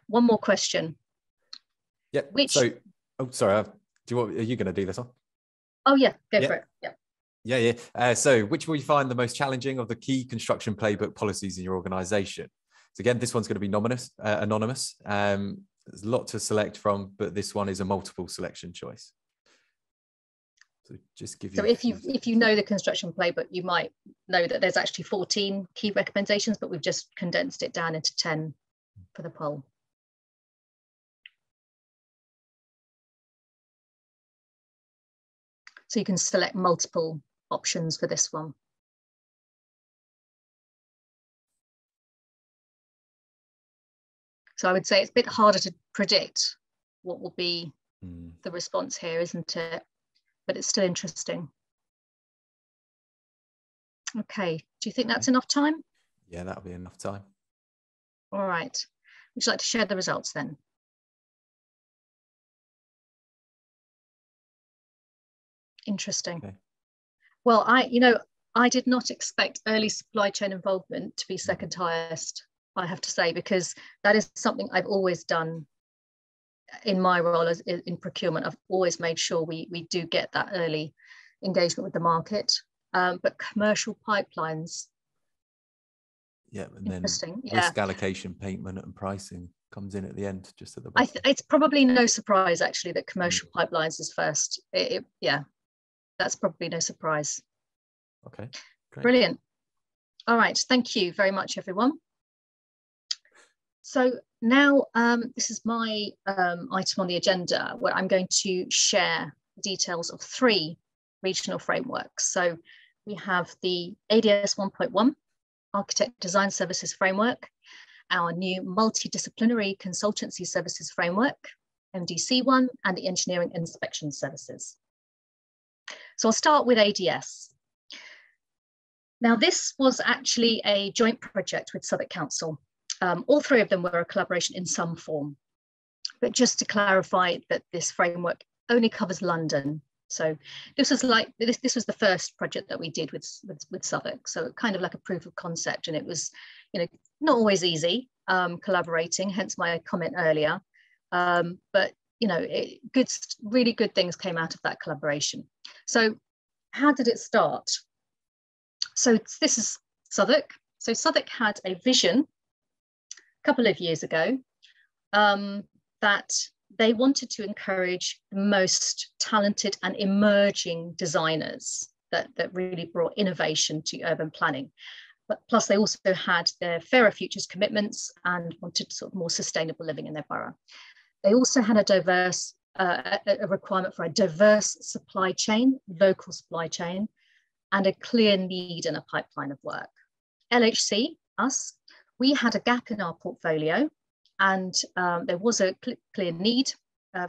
One more question. Yeah. So, oh, sorry. Are you going to do this one? Oh yeah, go for it. Yeah. Yeah. So which will you find the most challenging of the key construction playbook policies in your organization? So again, this one's going to be anonymous. There's a lot to select from, but this one is a multiple selection choice. So just give you. So if you know the construction playbook, you might know that there's actually 14 key recommendations, but we've just condensed it down into 10 for the poll. So you can select multiple options for this one. So I would say it's a bit harder to predict what will be the response here, isn't it? But it's still interesting. Okay, do you think that's enough time? Yeah, that'll be enough time. All right. Would you like to share the results then? Interesting. Okay. Well, I did not expect early supply chain involvement to be second highest, I have to say, because that is something I've always done in my role as in procurement. I've always made sure we do get that early engagement with the market. But commercial pipelines. Yeah, and then risk allocation, payment and pricing comes in at the end, just at the bottom. It's probably no surprise actually that commercial pipelines is first. Yeah, that's probably no surprise. Okay, great. Brilliant. All right, thank you very much, everyone. So now this is my item on the agenda where I'm going to share details of 3 regional frameworks. So we have the ADS 1.1 Architect Design Services Framework, our new Multi-Disciplinary Consultancy Services Framework, MDC1, and the Engineering Inspection Services. So I'll start with ADS. Now this was actually a joint project with Southwark Council. All 3 of them were a collaboration in some form, but just to clarify that this framework only covers London. So this was the first project that we did with Southwark. So kind of like a proof of concept, and it was, not always easy collaborating, hence my comment earlier. But really good things came out of that collaboration. So how did it start? So this is Southwark. So Southwark had a vision a couple of years ago that they wanted to encourage the most talented and emerging designers that really brought innovation to urban planning. But plus they also had their Fairer Futures commitments and wanted sort of more sustainable living in their borough. They also had a requirement for a diverse supply chain, local supply chain, and a clear need and a pipeline of work. LHC, us, we had a gap in our portfolio, and there was a clear need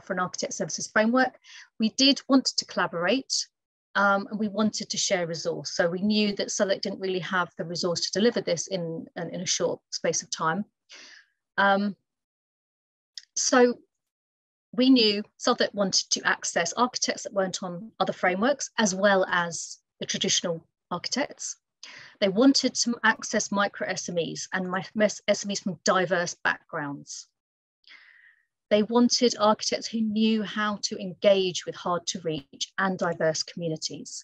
for an architect services framework. We did want to collaborate And we wanted to share resource. So we knew that Southwark didn't really have the resource to deliver this in a short space of time. So we knew Southwark wanted to access architects that weren't on other frameworks, as well as the traditional architects. They wanted to access micro SMEs and SMEs from diverse backgrounds. They wanted architects who knew how to engage with hard to reach and diverse communities,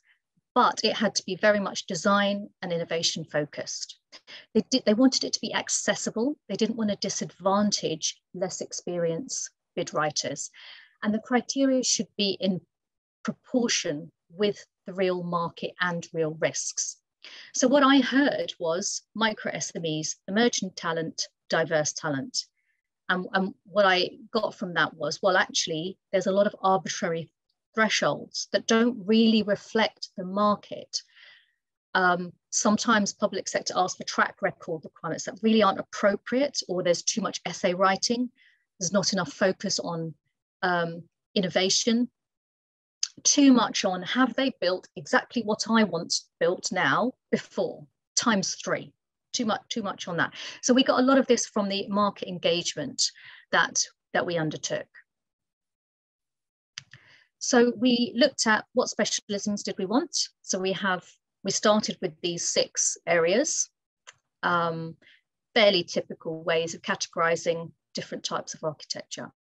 but it had to be very much design and innovation focused. They wanted it to be accessible. They didn't want to disadvantage less experienced bid writers. And the criteria should be in proportion with the real market and real risks. So what I heard was micro SMEs, emerging talent, diverse talent. And what I got from that was, well, actually, there's a lot of arbitrary thresholds that don't really reflect the market. Sometimes public sector asks for track record requirements that really aren't appropriate, or there's too much essay writing. There's not enough focus on innovation, too much on have they built exactly what I want built now before, ×3. Too much on that. So we got a lot of this from the market engagement that we undertook. So we looked at what specialisms did we want. So we started with these 6 areas, fairly typical ways of categorizing different types of architecture.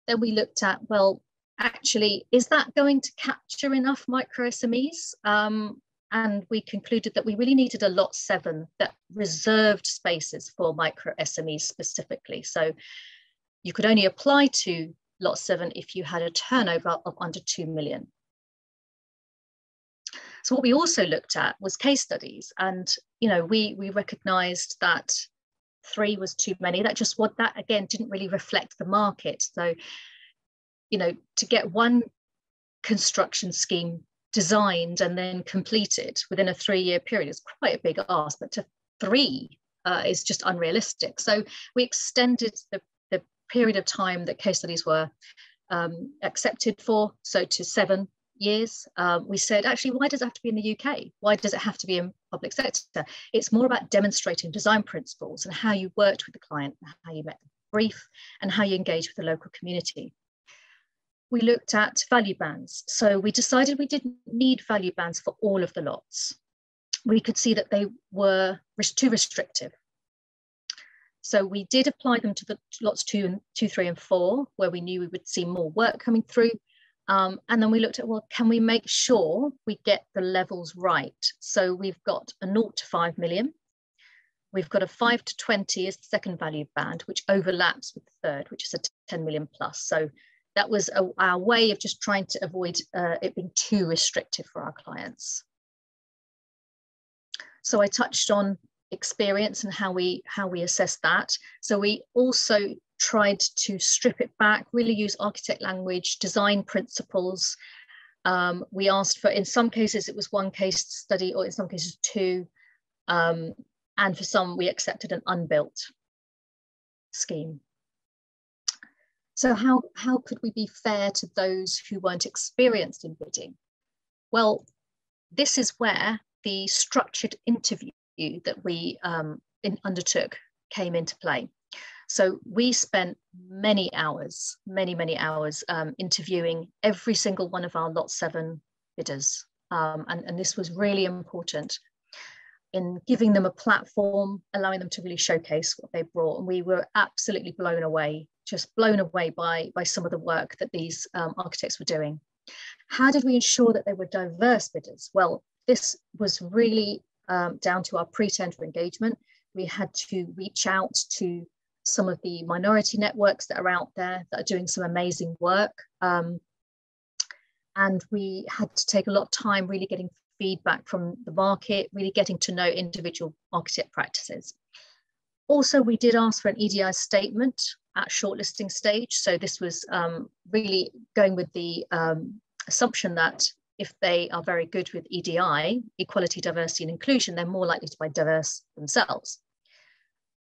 Then we looked at, well, actually, is that going to capture enough micro SMEs? And we concluded that we really needed a lot 7 that reserved spaces for micro SMEs specifically. So you could only apply to lot 7 if you had a turnover of under 2 million. So what we also looked at was case studies, and we recognized that 3 was too many. That again didn't really reflect the market. So to get one construction scheme designed and then completed within a 3-year period is quite a big ask, but to 3 is just unrealistic. So we extended the period of time that case studies were accepted for, so to 7 years. We said, actually, why does it have to be in the UK? Why does it have to be in public sector? It's more about demonstrating design principles and how you worked with the client, how you met the brief, and how you engage with the local community. We looked at value bands. So we decided we didn't need value bands for all of the lots. We could see that they were too restrictive. So we did apply them to the lots 2, 3, and 4, where we knew we would see more work coming through. And then we looked at, well, can we make sure we get the levels right? So we've got a 0 to 5 million. We've got a 5 to 20 as the second value band, which overlaps with the third, which is a 10 million plus. So that was our way of just trying to avoid it being too restrictive for our clients. So I touched on experience and how we assess that. So we also tried to strip it back, really use architect language, design principles. We asked for, in some cases, it was 1 case study, or in some cases 2. And for some, we accepted an unbuilt scheme. So how could we be fair to those who weren't experienced in bidding? Well, this is where the structured interview that we undertook came into play. So we spent many hours interviewing every single one of our lot 7 bidders. And this was really important in giving them a platform, allowing them to really showcase what they brought. And we were absolutely blown away by some of the work that these architects were doing. How did we ensure that they were diverse bidders? Well, this was really down to our pre-tender engagement. We had to reach out to some of the minority networks that are out there that are doing some amazing work. And we had to take a lot of time really getting feedback from the market, really getting to know individual architect practices. Also, we did ask for an EDI statement at shortlisting stage. So this was really going with the assumption that if they are very good with EDI, equality, diversity, and inclusion, they're more likely to be diverse themselves.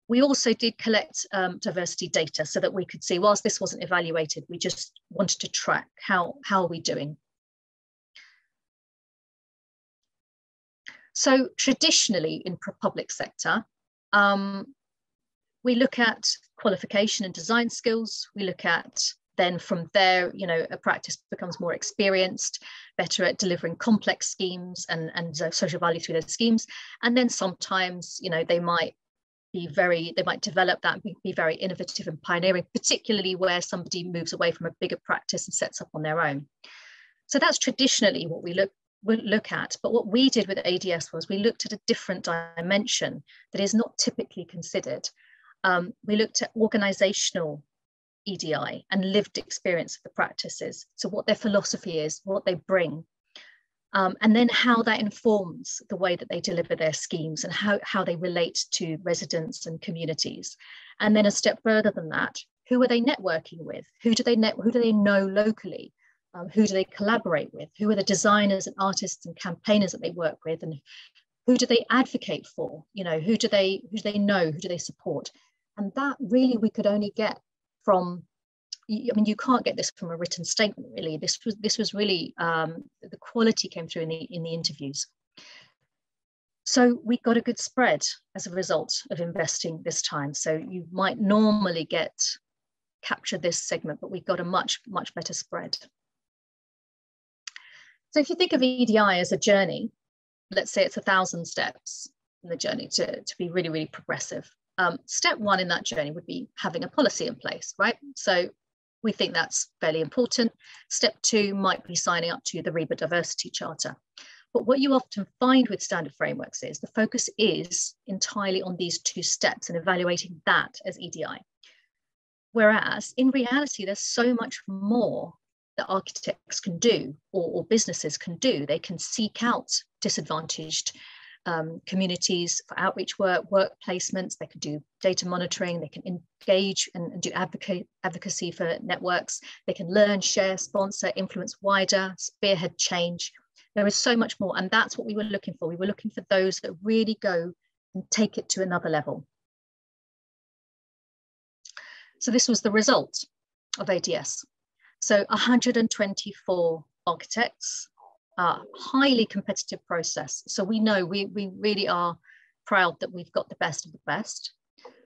We also did collect diversity data so that we could see, whilst this wasn't evaluated, we just wanted to track how are we doing So traditionally in public sector, we look at qualification and design skills. We look at then from there, you know, a practice becomes more experienced, better at delivering complex schemes and social value through those schemes. And then sometimes, you know, they might develop that and be very innovative and pioneering, particularly where somebody moves away from a bigger practice and sets up on their own. So that's traditionally what we look at. But what we did with ADS was we looked at a different dimension that is not typically considered. We looked at organizational EDI and lived experience of the practices. So what their philosophy is, what they bring, and then how that informs the way that they deliver their schemes and how they relate to residents and communities. And then a step further than that, who are they networking with? Who do they know locally? Who do they collaborate with? Who are the designers and artists and campaigners that they work with? And who do they advocate for? You know, who do they know? Who do they support? And that really we could only get from, I mean, you can't get this from a written statement, really. This was really, the quality came through in the interviews. So we got a good spread as a result of investing this time. So you might normally capture this segment, but we got a much, much better spread. So if you think of EDI as a journey, let's say it's 1,000 steps in the journey to be really, really progressive. Step one in that journey would be having a policy in place, right? So we think that's fairly important. Step two might be signing up to the REBA Diversity Charter. But what you often find with standard frameworks is the focus is entirely on these two steps and evaluating that as EDI. Whereas in reality, there's so much more that architects can do or businesses can do. They can seek out disadvantaged communities for outreach work placements. They can do data monitoring. They can engage and do advocacy for networks. They can learn, share, sponsor, influence wider, spearhead change. There is so much more, and that's what we were looking for. We were looking for those that really go and take it to another level. So this was the result of ADS. So 124 architects, highly competitive process. So we know we really are proud that we've got the best of the best.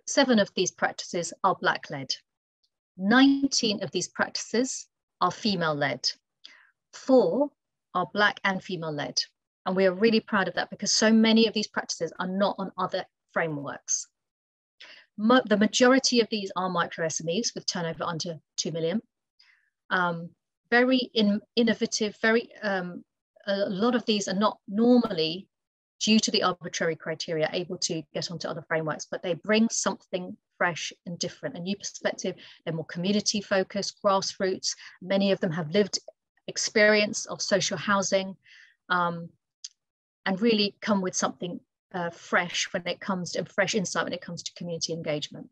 7 of these practices are Black-led. 19 of these practices are female-led. 4 are Black and female-led. And we are really proud of that because so many of these practices are not on other frameworks. The majority of these are micro SMEs with turnover under 2 million. Very innovative, a lot of these are not normally, due to the arbitrary criteria, able to get onto other frameworks, but they bring something fresh and different, a new perspective. They're more community focused, grassroots. Many of them have lived experience of social housing and really come with something fresh when it comes to, fresh insight when it comes to community engagement.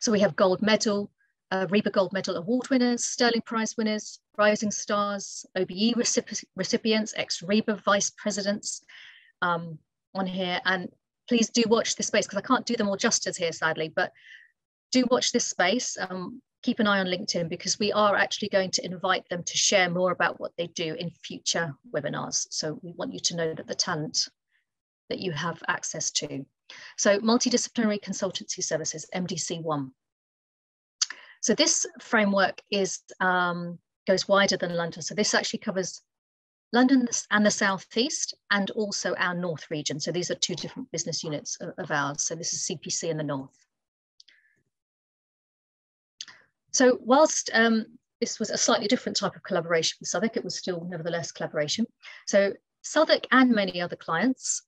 So we have gold medal, REBA Gold Medal Award winners, Sterling Prize winners, Rising Stars, OBE recipients, ex-REBA vice presidents on here. And please do watch this space because I can't do them all justice here, sadly, but do watch this space. Keep an eye on LinkedIn because we are actually going to invite them to share more about what they do in future webinars. So we want you to know that the talent that you have access to. So Multidisciplinary Consultancy Services, MDC1. So this framework is goes wider than London. So this actually covers London and the Southeast and also our North region. So these are 2 different business units of ours. So this is CPC in the North. So whilst this was a slightly different type of collaboration with Southwark, it was still nevertheless collaboration. So Southwark and many other clients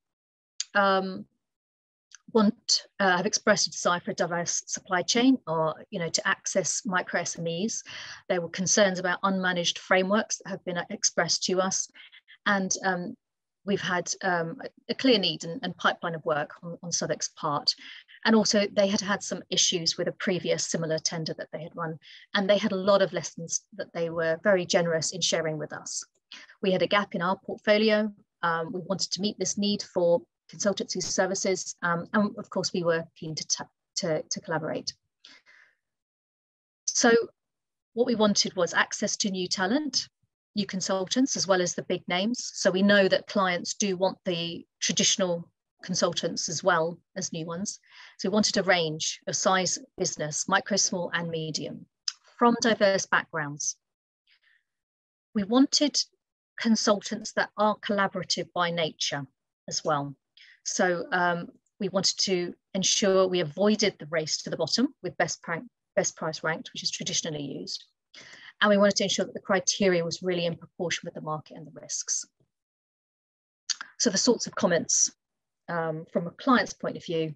have expressed a desire for a diverse supply chain, or to access micro SMEs. There were concerns about unmanaged frameworks that have been expressed to us, and we've had a clear need and pipeline of work on Southwark's part. And also they had had some issues with a previous similar tender that they had run, and they had a lot of lessons that they were very generous in sharing with us. We had a gap in our portfolio. We wanted to meet this need for consultancy services, and of course we were keen to collaborate. So what we wanted was access to new talent, new consultants as well as the big names. So we know that clients do want the traditional consultants as well as new ones. So we wanted a range of size business, micro, small and medium, from diverse backgrounds. We wanted consultants that are collaborative by nature as well. So we wanted to ensure we avoided the race to the bottom with best price ranked, which is traditionally used. And we wanted to ensure that the criteria was really in proportion with the market and the risks. So the sorts of comments from a client's point of view,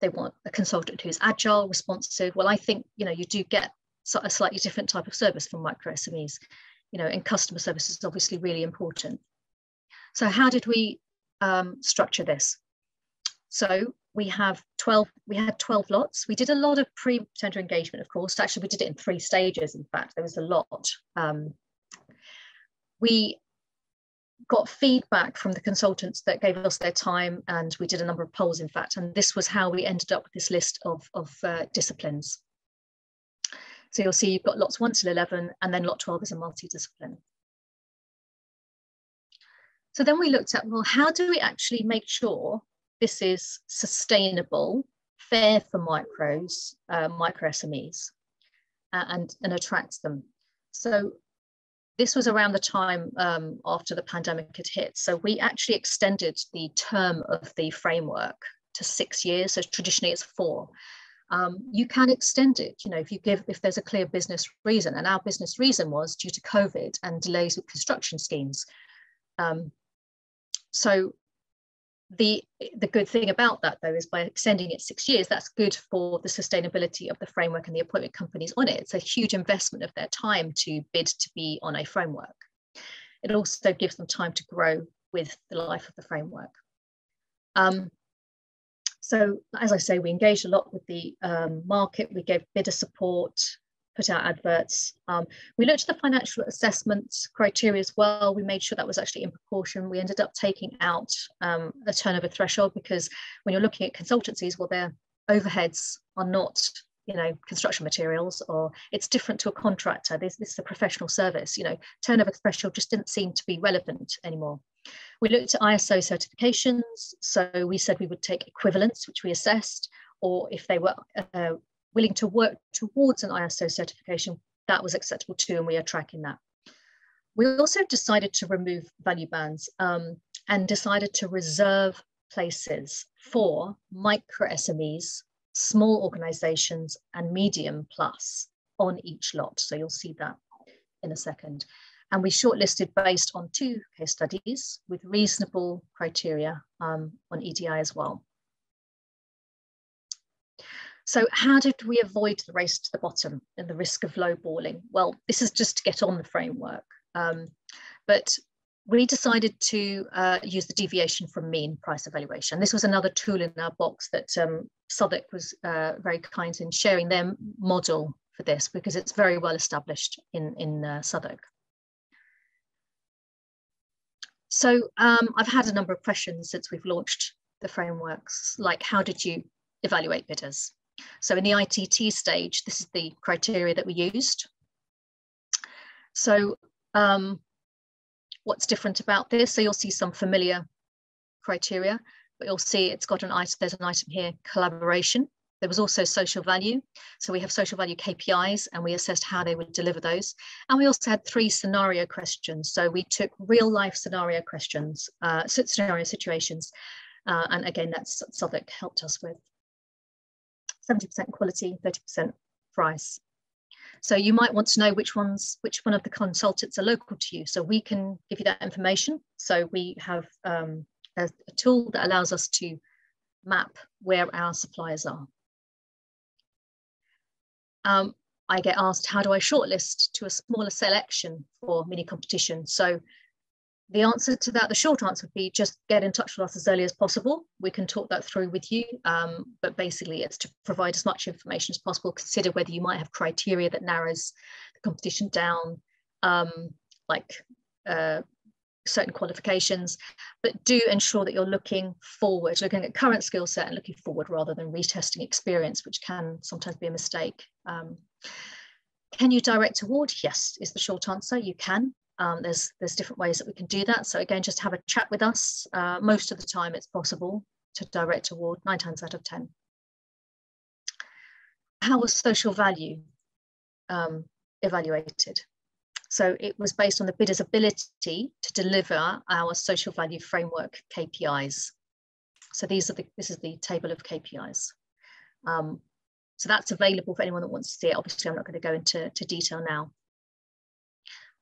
they want a consultant who's agile, responsive. Well, I think, you know, you do get a slightly different type of service from micro SMEs, you know, and customer service is obviously really important. So how did we structure this? So we had 12 lots. We did a lot of pre-tender engagement, of course. Actually, we did it in 3 stages. In fact, there was a lot. We got feedback from the consultants that gave us their time, and we did a number of polls, in fact, and this was how we ended up with this list of disciplines. So you'll see you've got lots 1 till 11, and then lot 12 is a multi-discipline. So then we looked at, well, how do we actually make sure this is sustainable, fair for micro SMEs, and attracts them? So this was around the time after the pandemic had hit. So we actually extended the term of the framework to 6 years. So traditionally it's 4. You can extend it, you know, if there's a clear business reason, and our business reason was due to COVID and delays with construction schemes. So the good thing about that, though, is by extending it 6 years, that's good for the sustainability of the framework and the appointment companies on it. It's a huge investment of their time to bid to be on a framework. It also gives them time to grow with the life of the framework. So as I say, we engaged a lot with the market. We gave bidder support, put out adverts. We looked at the financial assessment criteria as well. We made sure that was actually in proportion. We ended up taking out a turnover threshold, because when you're looking at consultancies, well, their overheads are not, you know, construction materials, or it's different to a contractor. This is a professional service. You know, turnover threshold just didn't seem to be relevant anymore. We looked at ISO certifications. So we said we would take equivalents, which we assessed, or if they were willing to work towards an ISO certification, that was acceptable too, and we are tracking that. We also decided to remove value bands and decided to reserve places for micro SMEs, small organizations, and medium plus on each lot. So you'll see that in a second. And we shortlisted based on 2 case studies with reasonable criteria on EDI as well. So how did we avoid the race to the bottom and the risk of lowballing? Well, this is just to get on the framework. But we decided to use the deviation from mean price evaluation. This was another tool in our box that Southwark was very kind in sharing their model for this, because it's very well established in Southwark. So I've had a number of questions since we've launched the frameworks, like how did you evaluate bidders? So in the ITT stage, this is the criteria that we used. So what's different about this? So you'll see some familiar criteria, but you'll see it's got an item, there's an item here, collaboration. There was also social value. So we have social value KPIs, and we assessed how they would deliver those. And we also had 3 scenario questions. So we took real life scenario questions, scenario situations. And again, that's Southwark helped us with. 70% quality, 30% price. So you might want to know which one of the consultants are local to you. So we can give you that information. So we have a tool that allows us to map where our suppliers are. I get asked, how do I shortlist to a smaller selection for mini competition? So the answer to that, the short answer would be just get in touch with us as early as possible. We can talk that through with you, but basically it's to provide as much information as possible. Consider whether you might have criteria that narrows the competition down, like certain qualifications, but do ensure that you're looking forward, looking at current skill set and looking forward rather than retesting experience, which can sometimes be a mistake. Can you direct award? Yes, is the short answer. You can. There's different ways that we can do that. So again, just have a chat with us. Most of the time it's possible to direct award, 9 times out of 10. How was social value evaluated? So it was based on the bidder's ability to deliver our social value framework KPIs. So this is the table of KPIs. So that's available for anyone that wants to see it. Obviously, I'm not going to go into detail now.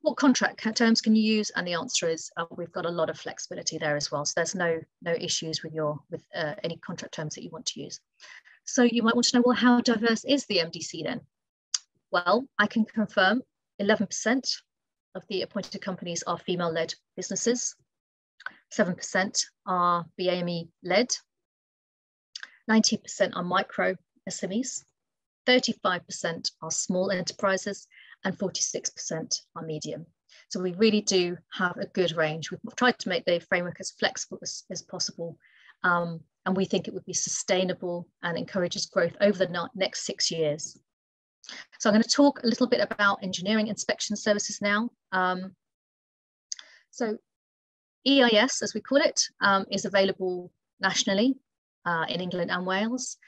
What contract terms can you use? And the answer is we've got a lot of flexibility there as well. So there's no issues with any contract terms that you want to use. So you might want to know, well, how diverse is the MDC then? Well, I can confirm 11% of the appointed companies are female-led businesses. 7% are BAME-led. 90% are micro SMEs. 35% are small enterprises, and 46% are medium. So we really do have a good range. We've tried to make the framework as flexible as possible, and we think it would be sustainable and encourages growth over the next 6 years. So I'm going to talk a little bit about engineering inspection services now. So EIS, as we call it, is available nationally in England and Wales.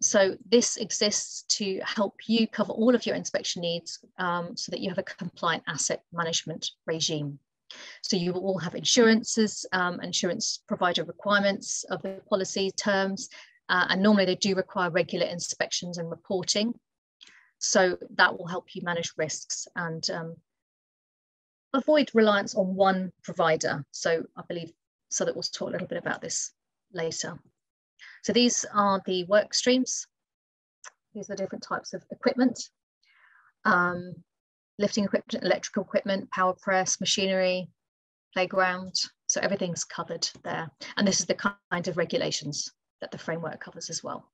So this exists to help you cover all of your inspection needs so that you have a compliant asset management regime. So you will all have insurances, insurance provider requirements of the policy terms, and normally they do require regular inspections and reporting. So that will help you manage risks and avoid reliance on one provider. So I believe Southwark will talk a little bit about this later. So these are the work streams. These are the different types of equipment. Lifting equipment, electrical equipment, power press, machinery, playground. So everything's covered there. And this is the kind of regulations that the framework covers as well.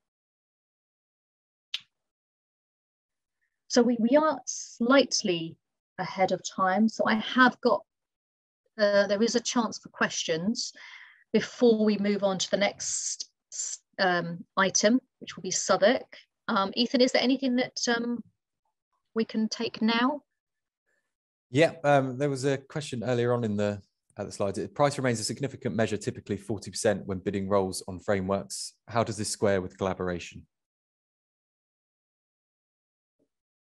So we are slightly ahead of time. So I have got, there is a chance for questions before we move on to the next item, which will be Southwark. Ethan, is there anything that we can take now? Yeah, there was a question earlier on in the slides. Price remains a significant measure, typically 40% when bidding roles on frameworks. How does this square with collaboration?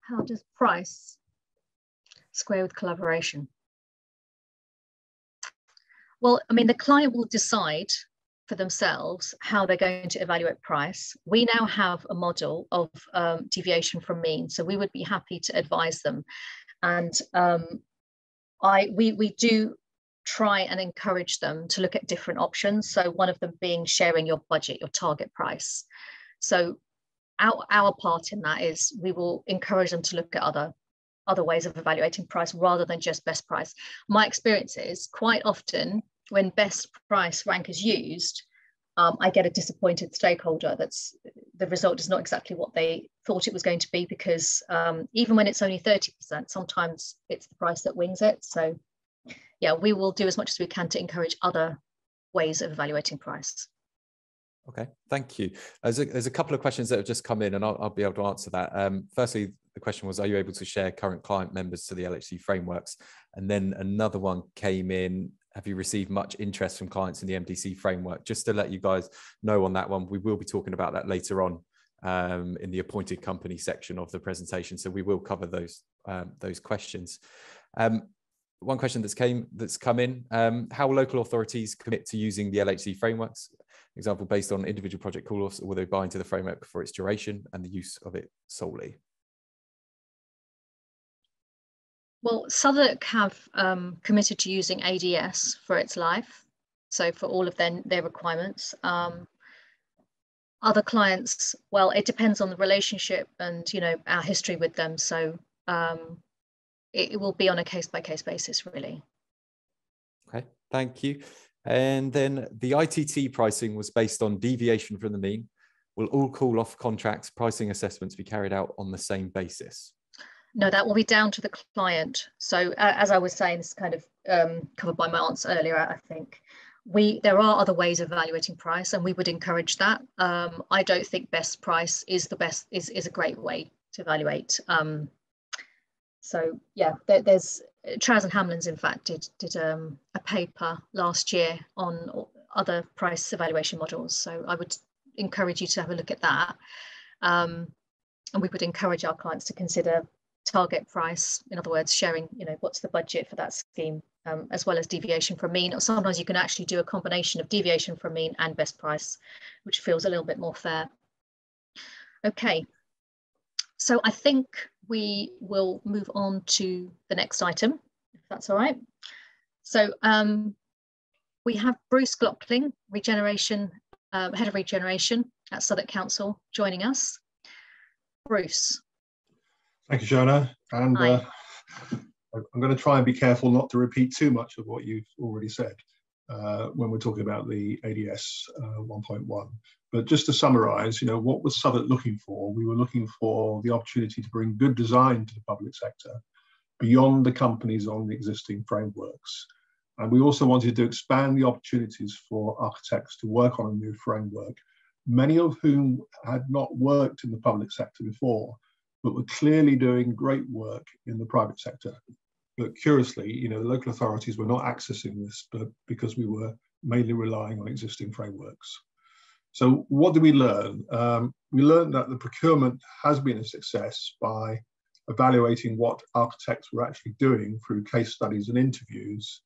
How does price square with collaboration? Well, I mean, the client will decide for themselves how they're going to evaluate price. We now have a model of deviation from mean, so we would be happy to advise them. And we do try and encourage them to look at different options. So one of them being sharing your budget, your target price. So our part in that is we will encourage them to look at other ways of evaluating price rather than just best price. My experience is quite often when best price rank is used, I get a disappointed stakeholder that's the result is not exactly what they thought it was going to be, because even when it's only 30%, sometimes it's the price that wings it. So yeah, we will do as much as we can to encourage other ways of evaluating price. Okay, thank you. There's a couple of questions that have just come in, and I'll be able to answer that. Firstly, the question was, are you able to share current client members to the LHC frameworks? And then another one came in, have you received much interest from clients in the MDC framework? Just to let you guys know on that one, we will be talking about that later on in the appointed company section of the presentation. So we will cover those questions. One question that's come in, how local authorities commit to using the LHC frameworks? Example, based on individual project call-offs, or will they buy into the framework for its duration and the use of it solely? Well, Southwark have committed to using ADS for its life, so for all of their requirements. Other clients, well, it depends on the relationship and our history with them. So it will be on a case-by-case basis, really. Okay, thank you. And then the ITT pricing was based on deviation from the mean. Will all call-off contracts pricing assessments be carried out on the same basis? No, that will be down to the client. So as I was saying, this is kind of covered by my answer earlier, I think. There are other ways of evaluating price, and we would encourage that. I don't think best price is a great way to evaluate. So yeah, there's Trowers and Hamlins, in fact, did a paper last year on other price evaluation models. So I would encourage you to have a look at that. And we would encourage our clients to consider target price, in other words, sharing, what's the budget for that scheme, as well as deviation from mean. Or sometimes you can actually do a combination of deviation from mean and best price, which feels a little bit more fair. Okay, so I think we will move on to the next item, if that's all right. So we have Bruce Glockling, Head of Regeneration at Southwark Council, joining us. Bruce. Thank you, Shona. And I'm going to try and be careful not to repeat too much of what you've already said when we're talking about the ADS 1.1. But just to summarise, what was Southwark looking for? We were looking for the opportunity to bring good design to the public sector beyond the companies on the existing frameworks. And we also wanted to expand the opportunities for architects to work on a new framework, many of whom had not worked in the public sector before, but were clearly doing great work in the private sector. But curiously, the local authorities were not accessing this, but because we were mainly relying on existing frameworks. So what did we learn? We learned that the procurement has been a success by evaluating what architects were actually doing through case studies and interviews,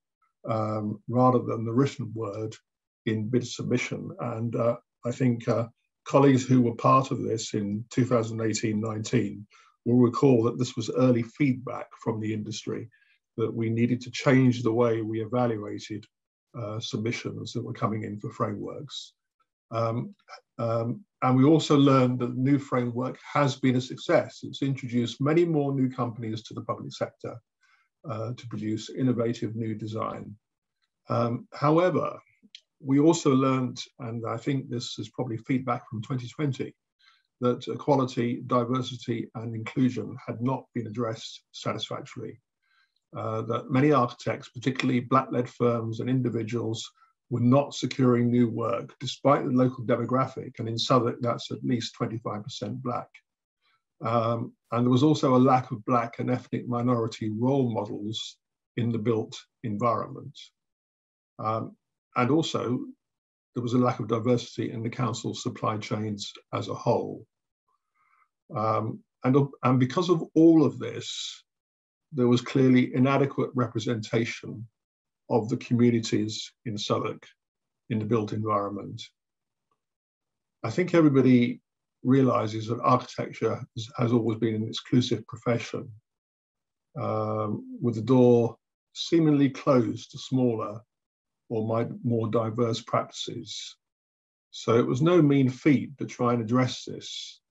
rather than the written word in bid submission. And I think colleagues who were part of this in 2018-19 will recall that this was early feedback from the industry, that we needed to change the way we evaluated submissions that were coming in for frameworks. And we also learned that the new framework has been a success. It's introduced many more new companies to the public sector to produce innovative new design. However, we also learned, and I think this is probably feedback from 2020, that equality, diversity, and inclusion had not been addressed satisfactorily. That many architects, particularly black-led firms and individuals, were not securing new work despite the local demographic, and in Southwark that's at least 25% black. And there was also a lack of black and ethnic minority role models in the built environment. And also, there was a lack of diversity in the council's supply chains as a whole. And because of all of this, there was clearly inadequate representation of the communities in Southwark in the built environment. I think everybody realizes that architecture has always been an exclusive profession, with the door seemingly closed to smaller or more diverse practices. So it was no mean feat to try and address this.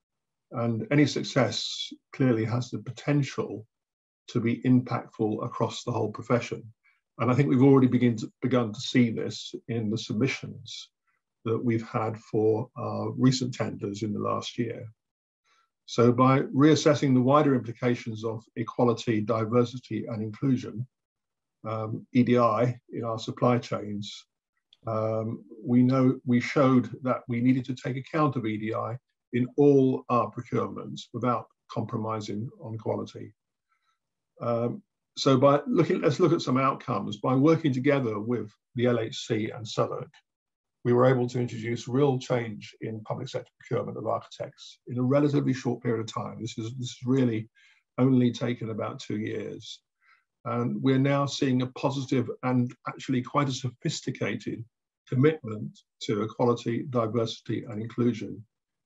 And any success clearly has the potential to be impactful across the whole profession. And I think we've already begun to see this in the submissions that we've had for our recent tenders in the last year. So by reassessing the wider implications of equality, diversity, and inclusion, EDI in our supply chains, we showed that we needed to take account of EDI in all our procurements without compromising on quality. So let's look at some outcomes. By working together with the LHC and Southwark, we were able to introduce real change in public sector procurement of architects in a relatively short period of time. This is really only taken about 2 years. And we're now seeing a positive and actually quite a sophisticated commitment to equality, diversity, and inclusion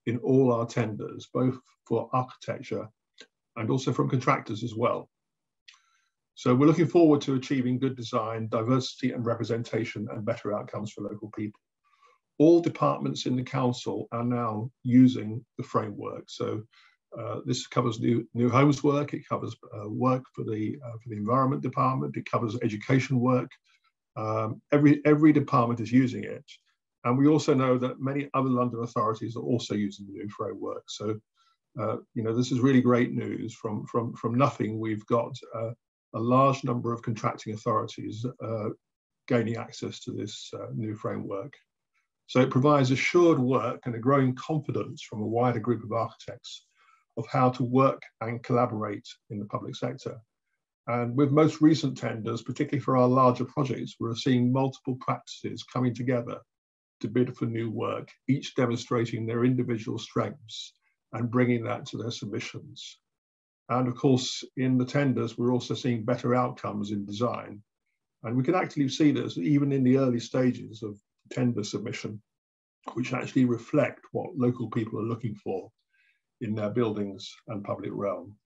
in all our tenders, both for architecture and also from contractors as well. So we're looking forward to achieving good design, diversity and representation, and better outcomes for local people. All departments in the council are now using the framework. So this covers new homes work, it covers work for the environment department, it covers education work. Every department is using it. And we also know that many other London authorities are also using the new framework. So, this is really great news. From nothing, we've got a large number of contracting authorities gaining access to this new framework. So it provides assured work and a growing confidence from a wider group of architects of how to work and collaborate in the public sector. And with most recent tenders, particularly for our larger projects, we're seeing multiple practices coming together to bid for new work, each demonstrating their individual strengths and bringing that to their submissions. And of course, in the tenders, we're also seeing better outcomes in design. And we can actually see this even in the early stages of tender submission, which actually reflect what local people are looking for in their buildings and public realm.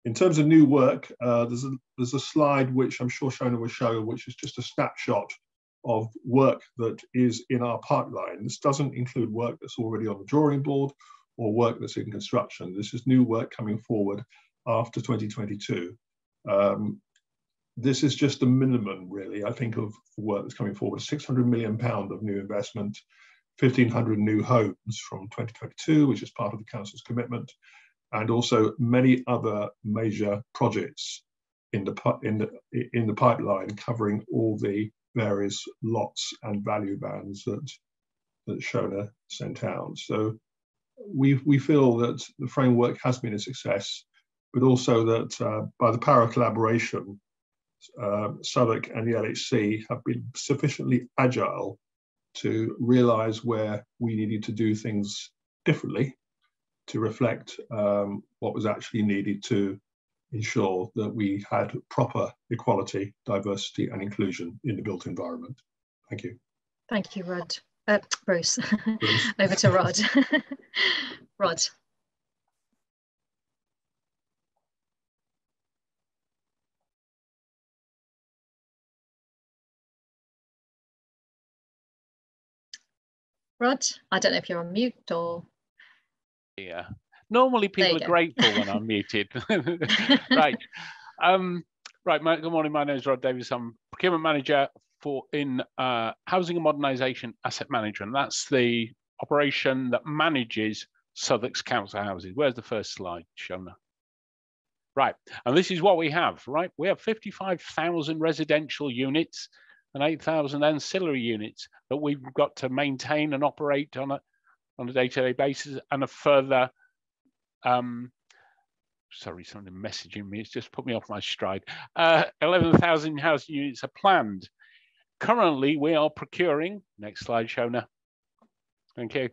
In terms of new work, there's a slide which I'm sure Shona will show, which is just a snapshot of work that is in our pipeline. This doesn't include work that's already on the drawing board or work that's in construction. This is new work coming forward after 2022. This is just the minimum, really, I think, of work that's coming forward. £600 million of new investment, 1,500 new homes from 2022, which is part of the council's commitment, and also many other major projects in the pipeline covering all the various lots and value bands that Shona sent out. So we feel that the framework has been a success, but also that by the power of collaboration, Southwark and the LHC have been sufficiently agile to realise where we needed to do things differently to reflect what was actually needed to ensure that we had proper equality, diversity and inclusion in the built environment. Thank you. Thank you, Rod. Bruce. Over to Rod. Rod. Rod, I don't know if you're on mute or... Yeah. Normally people are grateful when I'm muted. Right. Right. Good morning. My name is Rod Davies. I'm procurement manager in housing and modernisation asset management. That's the operation that manages Southwark's council houses. Where's the first slide, Shona? Right. And this is what we have, right? We have 55,000 residential units and 8,000 ancillary units that we've got to maintain and operate on a day-to-day basis, and a further sorry, something messaging me, it's just put me off my stride. 11,000 housing units are planned. Currently we are procuring, next slide, Shona, thank you,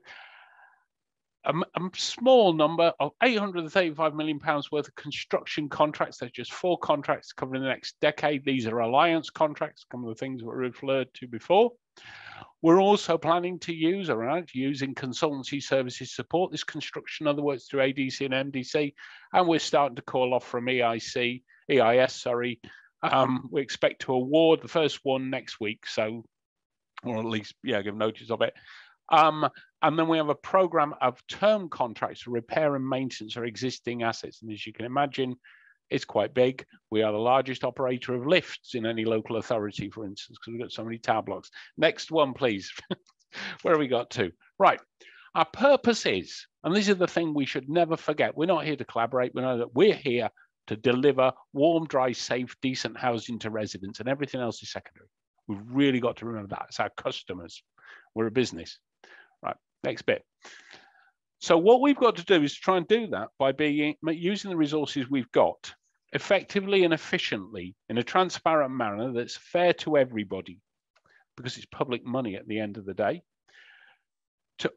a small number of £835 million worth of construction contracts. There's just 4 contracts covering the next decade. These are alliance contracts, some of the things that were referred to before. We're also planning to use, using consultancy services to support this construction, in other words, through ADC and MDC, and we're starting to call off from EIS. We expect to award the first one next week, so, or at least, yeah, give notice of it. And then we have a program of term contracts for repair and maintenance of existing assets. And as you can imagine, it's quite big. We are the largest operator of lifts in any local authority, for instance, because we've got so many tower blocks. Next one, please. Where have we got to? Right. Our purpose is, and this is the thing we should never forget, we're not here to collaborate. We know that we're here to deliver warm, dry, safe, decent housing to residents, and everything else is secondary. We've really got to remember that. It's our customers. We're a business. Right. Next bit. So what we've got to do is try and do that by using the resources we've got effectively and efficiently in a transparent manner that's fair to everybody, because it's public money at the end of the day,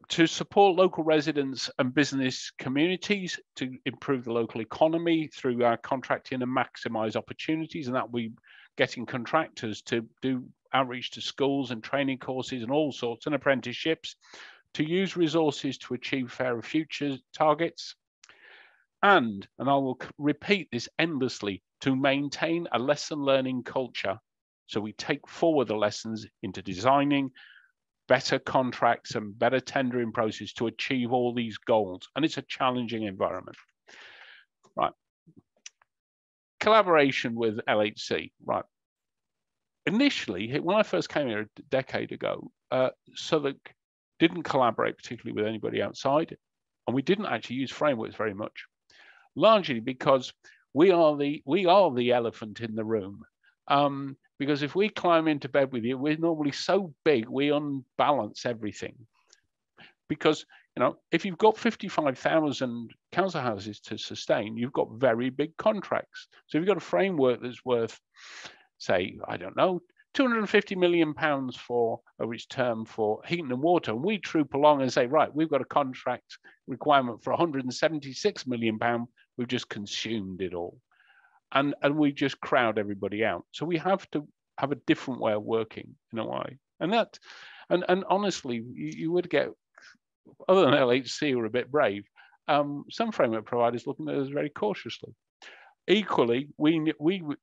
to support local residents and business communities, to improve the local economy through our contracting and maximise opportunities, and that we getting contractors to do outreach to schools and training courses and all sorts, and apprenticeships, to use resources to achieve fairer future targets, and I will repeat this endlessly, to maintain a lesson learning culture. So we take forward the lessons into designing better contracts and better tendering process to achieve all these goals. And it's a challenging environment. Right. Collaboration with LHC. Right. Initially, when I first came here a decade ago, Southwark didn't collaborate particularly with anybody outside, and we didn't actually use frameworks very much, largely because we are the elephant in the room. Because if we climb into bed with you, we're normally so big we unbalance everything. Because if you've got 55,000 council houses to sustain, you've got very big contracts. So if you've got a framework that's worth, say, I don't know, £250 million for over its term for heating and water, and we troop along and say, right, we've got a contract requirement for £176 million, we've just consumed it all. And we just crowd everybody out. So we have to have a different way of working in a way. And honestly, you would get, other than LHC who are a bit brave, some framework providers looking at us very cautiously. Equally, we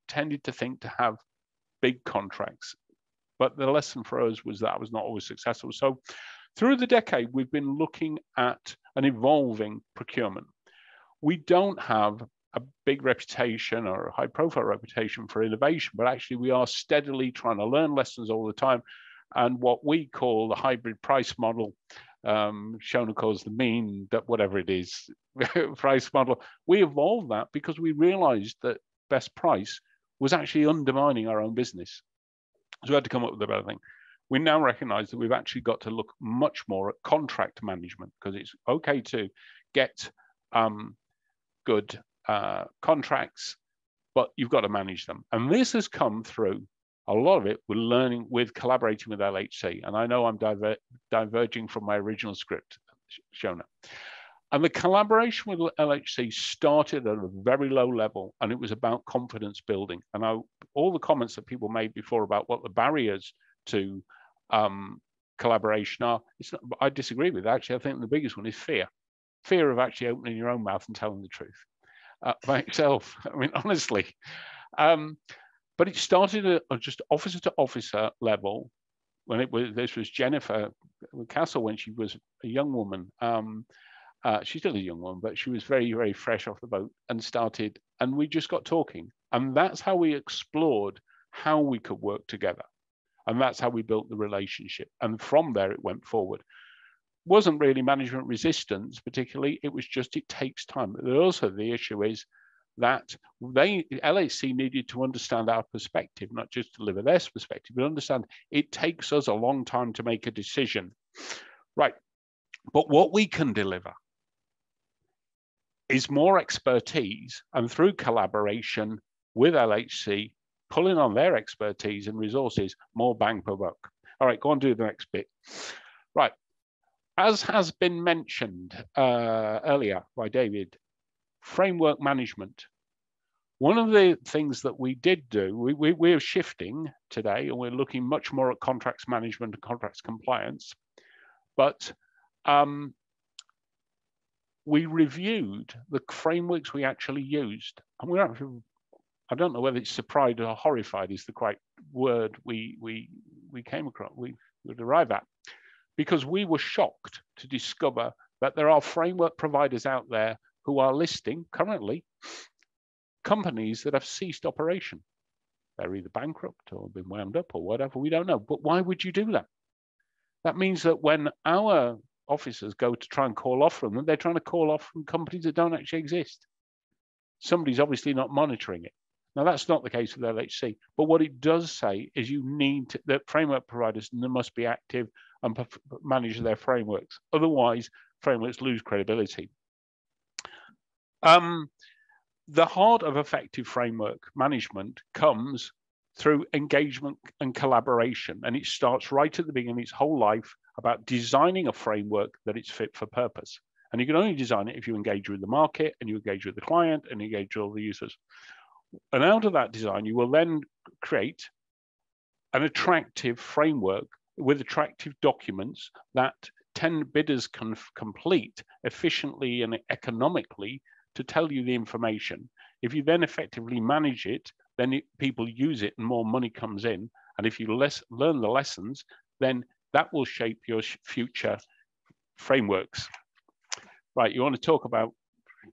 tended to think to have big contracts, but the lesson for us was that was not always successful. So through the decade, we've been looking at an evolving procurement. We don't have a big reputation or a high profile reputation for innovation, but actually we are steadily trying to learn lessons all the time. And what we call the hybrid price model, Shona calls the mean, that whatever it is, price model, we evolved that because we realized that best price was actually undermining our own business. So we had to come up with a better thing. We now recognize that we've actually got to look much more at contract management, because it's okay to get good contracts, but you've got to manage them. And this has come through a lot of it with learning, with collaborating with LHC. And I know I'm diverging from my original script, Shona. And the collaboration with LHC started at a very low level, and it was about confidence building. And all the comments that people made before about what the barriers to collaboration are, I disagree with. Actually, I think the biggest one is fear. Fear of actually opening your own mouth and telling the truth by itself. I mean, honestly. But it started at just officer to officer level. When this was Jennifer Castle when she was a young woman. She's still a young one, but she was very, very fresh off the boat and started, and we just got talking. And that's how we explored how we could work together. And that's how we built the relationship. And from there, it went forward. Wasn't really management resistance particularly, it was just, it takes time. But also the issue is that LHC needed to understand our perspective, not just deliver their perspective, but understand it takes us a long time to make a decision. Right, but what we can deliver is more expertise, and through collaboration with LHC, pulling on their expertise and resources, more bang per buck. All right, go on, do the next bit. Right, as has been mentioned earlier by David, framework management. One of the things that we did do, we're shifting today, and we're looking much more at contracts management and contracts compliance, but we reviewed the frameworks we actually used, and we're actually, I don't know whether it's surprised or horrified is the correct word we came across, we would arrive at, because we were shocked to discover that there are framework providers out there who are listing currently companies that have ceased operation. They're either bankrupt or been wound up or whatever, we don't know. But why would you do that? That means that when our officers go to try and call off from them, they're trying to call off from companies that don't actually exist. Somebody's obviously not monitoring it. Now, that's not the case with LHC, but what it does say is you need to, the framework providers must be active and manage their frameworks. Otherwise, frameworks lose credibility. The heart of effective framework management comes through engagement and collaboration, and it starts right at the beginning, its whole life, about designing a framework that it's fit for purpose. And you can only design it if you engage with the market and you engage with the client and engage with all the users. And out of that design, you will then create an attractive framework with attractive documents that 10 bidders can complete efficiently and economically to tell you the information. If you then effectively manage it, then people use it and more money comes in. And if you learn the lessons, then that will shape your future frameworks. Right, you want to talk about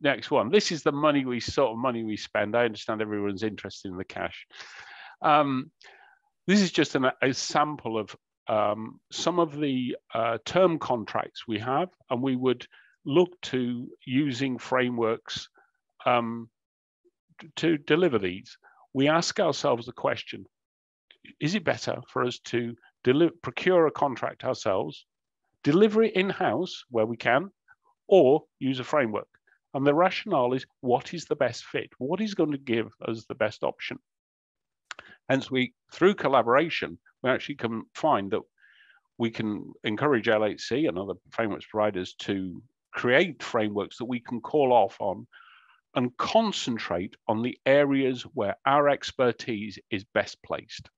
next one. This is the money we spend. I understand everyone's interested in the cash. This is just a sample of some of the term contracts we have, and we would look to using frameworks to deliver these. We ask ourselves the question, is it better for us to procure a contract ourselves, deliver it in-house where we can, or use a framework. And the rationale is, what is the best fit? What is going to give us the best option? Hence, through collaboration, we actually can find that we can encourage LHC and other frameworks providers to create frameworks that we can call off on and concentrate on the areas where our expertise is best placed.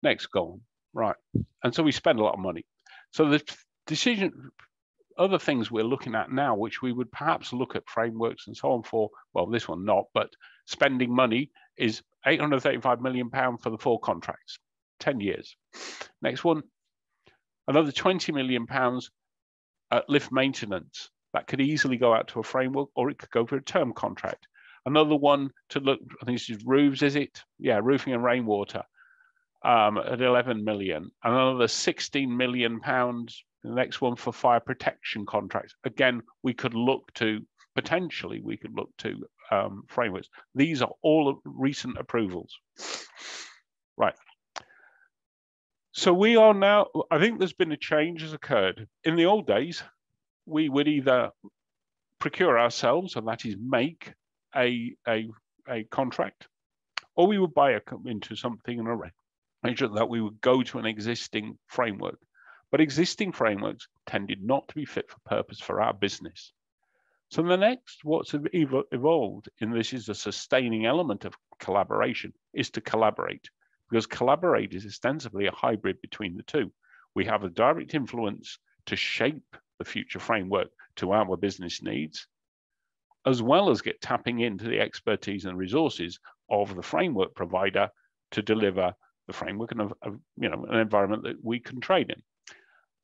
Next, go on. Right. And so we spend a lot of money. So the decision, other things we're looking at now, which we would perhaps look at frameworks and so on for, well, this one not, but spending money is £835 million for the 4 contracts, 10 years. Next one, another £20 million at lift maintenance. That could easily go out to a framework, or it could go for a term contract. Another one to look, I think this is roofs, is it? Yeah, roofing and rainwater at 11 million. Another £16 million. The next one for fire protection contracts. Again, we could look to, potentially, we could look to frameworks. These are all recent approvals. Right. So we are now, I think there's been a change has occurred. In the old days, we would either procure ourselves, and that is make a contract, or we would buy into something and arrange that we would go to an existing framework. But existing frameworks tended not to be fit for purpose for our business. So the next, what's evolved in this is a sustaining element of collaboration, is to collaborate, because collaborate is ostensibly a hybrid between the two. We have a direct influence to shape the future framework to our business needs, as well as tapping into the expertise and resources of the framework provider to deliver the framework and an environment that we can trade in.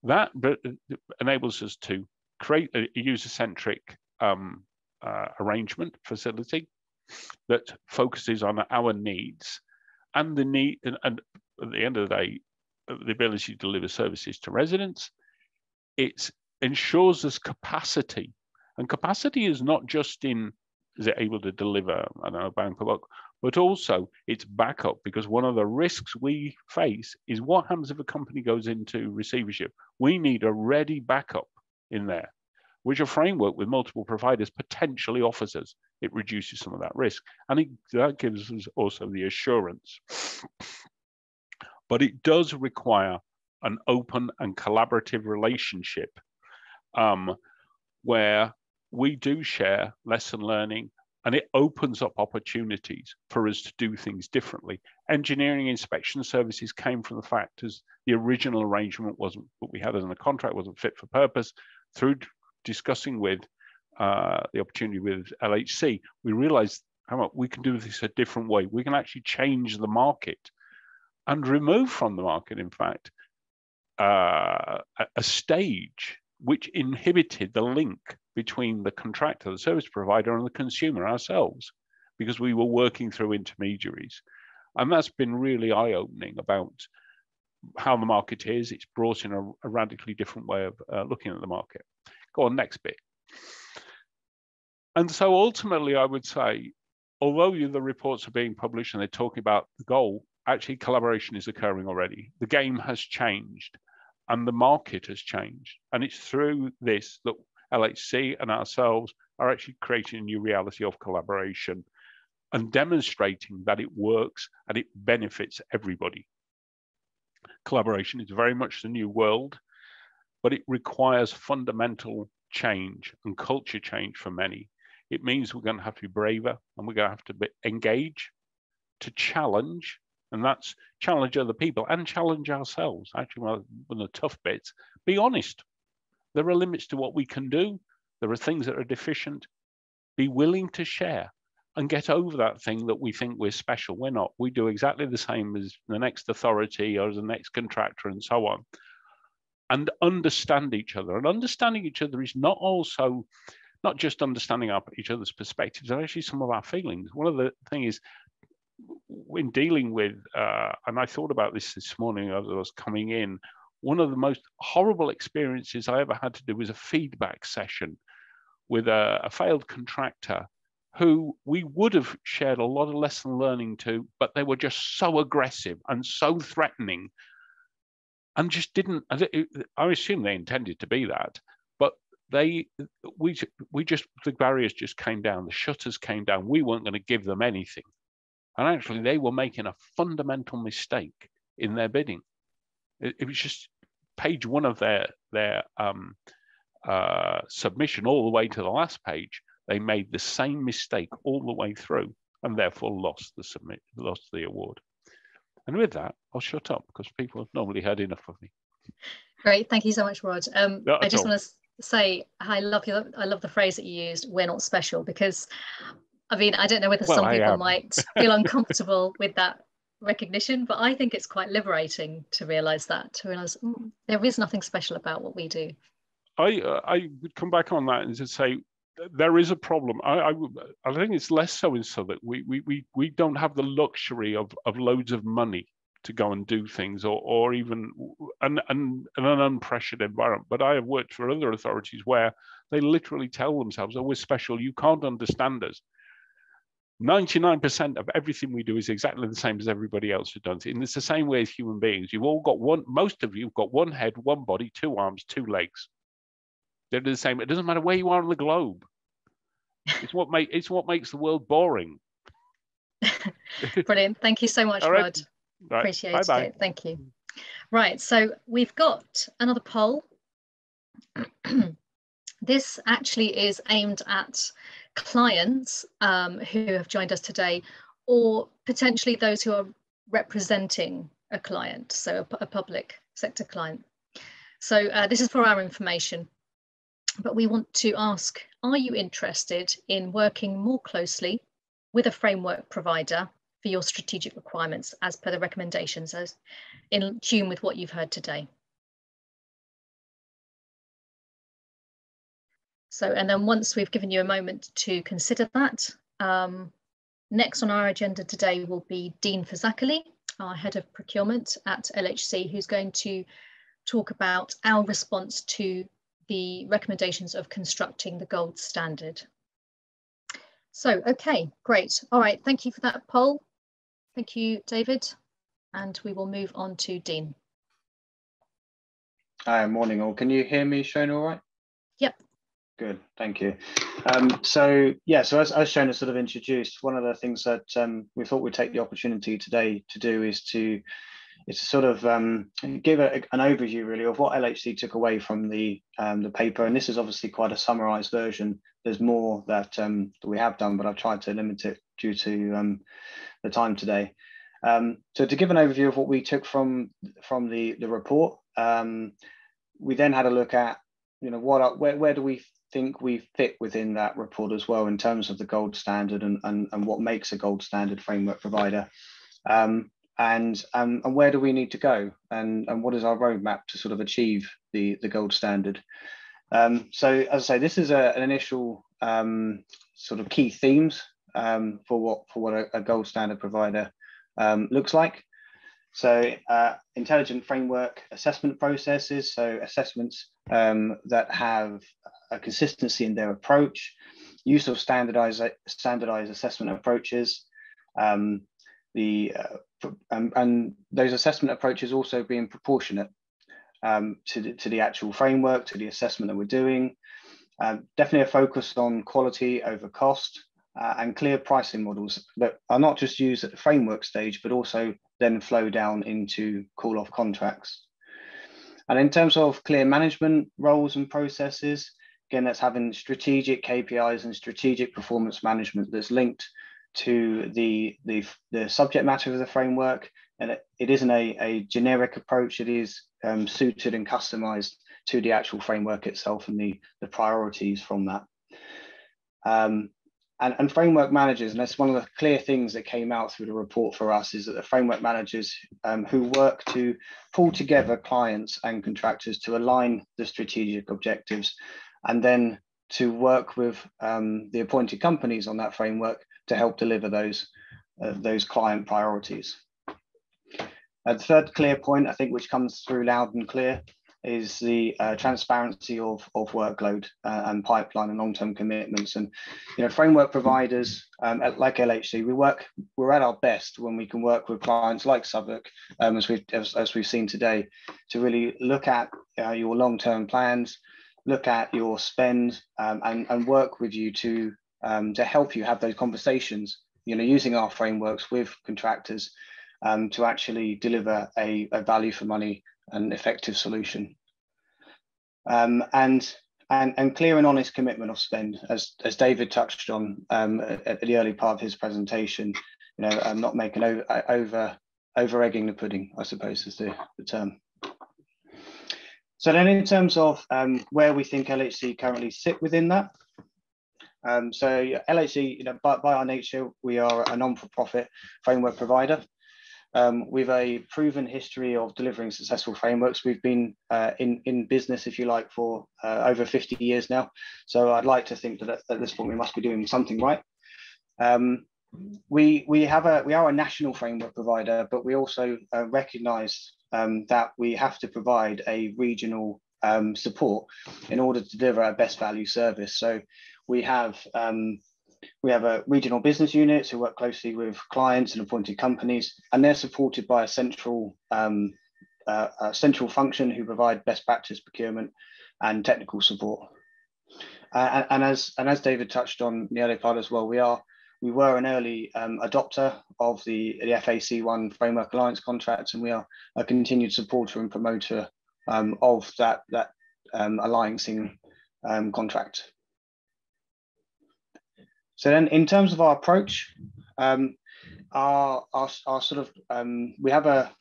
That enables us to create a user-centric arrangement facility that focuses on our needs and the need, and at the end of the day, the ability to deliver services to residents. It ensures us capacity, and capacity is not just in, is it able to deliver, I don't know, bank or book, but also it's backup, because one of the risks we face is what happens if a company goes into receivership. We need a ready backup in there, which a framework with multiple providers potentially offers us. It reduces some of that risk, and that gives us also the assurance. But it does require an open and collaborative relationship where we do share lesson learning, and it opens up opportunities for us to do things differently. Engineering inspection services came from the fact as the original arrangement wasn't, what we had as a contract wasn't fit for purpose. Through discussing with the opportunity with LHC, we realized how much we can do this a different way. We can actually change the market and remove from the market, in fact, a stage which inhibited the link between the contractor, the service provider, and the consumer ourselves, because we were working through intermediaries. And that's been really eye-opening about how the market is. It's brought in a radically different way of looking at the market. Go on, next bit. And so ultimately, I would say, although the reports are being published and they're talking about the goal, actually collaboration is occurring already. The game has changed and the market has changed. And it's through this that LHC and ourselves are actually creating a new reality of collaboration and demonstrating that it works and it benefits everybody. Collaboration is very much the new world, but it requires fundamental change and culture change for many. It means we're going to have to be braver, and we're going to have to engage, to challenge, and that's challenge other people and challenge ourselves. Actually, one of the tough bits, be honest. There are limits to what we can do. There are things that are deficient. Be willing to share and get over that thing that we think we're special. We're not. We do exactly the same as the next authority or as the next contractor and so on. And understand each other. And understanding each other is not just understanding each other's perspectives, but actually some of our feelings. One of the things is, when dealing with, and I thought about this morning as I was coming in, one of the most horrible experiences I ever had to do was a feedback session with a failed contractor who we would have shared a lot of lesson learning to, but they were just so aggressive and so threatening and just didn't. I assume they intended to be that, but the barriers just came down, the shutters came down. We weren't going to give them anything, and actually they were making a fundamental mistake in their bidding. It was just page one of their submission all the way to the last page. They made the same mistake all the way through, and therefore lost the award. And with that, I'll shut up because people have normally had enough of me. Great, thank you so much, Rod. I just want to say I love the phrase that you used, "We're not special," because I mean, I don't know whether some people might feel uncomfortable with that recognition, but I think it's quite liberating to realise there is nothing special about what we do. I would come back on that and just say there is a problem. I think it's less so in Southwark. We don't have the luxury of loads of money to go and do things, or even an unpressured environment. But I have worked for other authorities where they literally tell themselves, "Oh, we're special. You can't understand us." 99% of everything we do is exactly the same as everybody else has done it. And it's the same way as human beings. You've all got most of you have got one head, one body, two arms, two legs. They're the same. It doesn't matter where you are on the globe. It's what makes the world boring. Brilliant. Thank you so much, right. Rod. Right. Appreciate Bye-bye. it. Thank you. Right. So we've got another poll. This actually is aimed at clients who have joined us today, or potentially those who are representing a client, so a public sector client. So this is for our information, but we want to ask, are you interested in working more closely with a framework provider for your strategic requirements as per the recommendations, as in tune with what you've heard today? So, and then once we've given you a moment to consider that, next on our agenda today will be Dean Fazackerley, our head of procurement at LHC, who's going to talk about our response to the recommendations of constructing the gold standard. So, okay, great. All right, thank you for that poll. Thank you, David. And we will move on to Dean. Hi, morning all. Can you hear me, Shona, all right? Yep. Good, thank you. So as Shona sort of introduced, one of the things that we thought we'd take the opportunity today to do is to sort of give an overview really of what LHC took away from the paper. And this is obviously quite a summarised version. There's more that we have done, but I've tried to limit it due to the time today. So to give an overview of what we took from the report, we then had a look at, where do we think we fit within that report as well in terms of the gold standard and what makes a gold standard framework provider, and where do we need to go, and what is our roadmap to sort of achieve the gold standard. So as I say, this is an initial sort of key themes for what a gold standard provider looks like. So intelligent framework assessment processes, so assessments that have a consistency in their approach, use of standardized assessment approaches, and those assessment approaches also being proportionate to the actual framework, to the assessment that we're doing. Definitely a focus on quality over cost, and clear pricing models that are not just used at the framework stage, but also then flow down into call-off contracts. And in terms of clear management roles and processes, again, that's having strategic KPIs and strategic performance management that's linked to the subject matter of the framework. And it isn't a generic approach, it is suited and customized to the actual framework itself and the priorities from that. And framework managers, and that's one of the clear things that came out through the report for us, is that the framework managers who work to pull together clients and contractors to align the strategic objectives, and then to work with the appointed companies on that framework to help deliver those client priorities. The third clear point, I think, which comes through loud and clear, is the transparency of workload and pipeline and long-term commitments. And framework providers like LHC, we're at our best when we can work with clients like Southwark, as we've seen today, to really look at your long-term plans, look at your spend, and work with you to help you have those conversations, using our frameworks with contractors to actually deliver a value for money and effective solution. And clear and honest commitment of spend, as David touched on at the early part of his presentation, not making over egging the pudding, I suppose is the term. So then in terms of where we think LHC currently sit within that, so LHC, by our nature, we are a non-for-profit framework provider. With a proven history of delivering successful frameworks. We've been in business, if you like, for over 50 years now. So I'd like to think that at this point we must be doing something right. We are a national framework provider, but we also recognise that we have to provide a regional support in order to deliver our best value service. So we have a regional business units who work closely with clients and appointed companies, and they're supported by a central function who provide best practice procurement and technical support. And as David touched on in the early part as well, we were an early adopter of the FAC1 Framework Alliance contracts, and we are a continued supporter and promoter of that alliancing contract. So then, in terms of our approach, our sort of we have a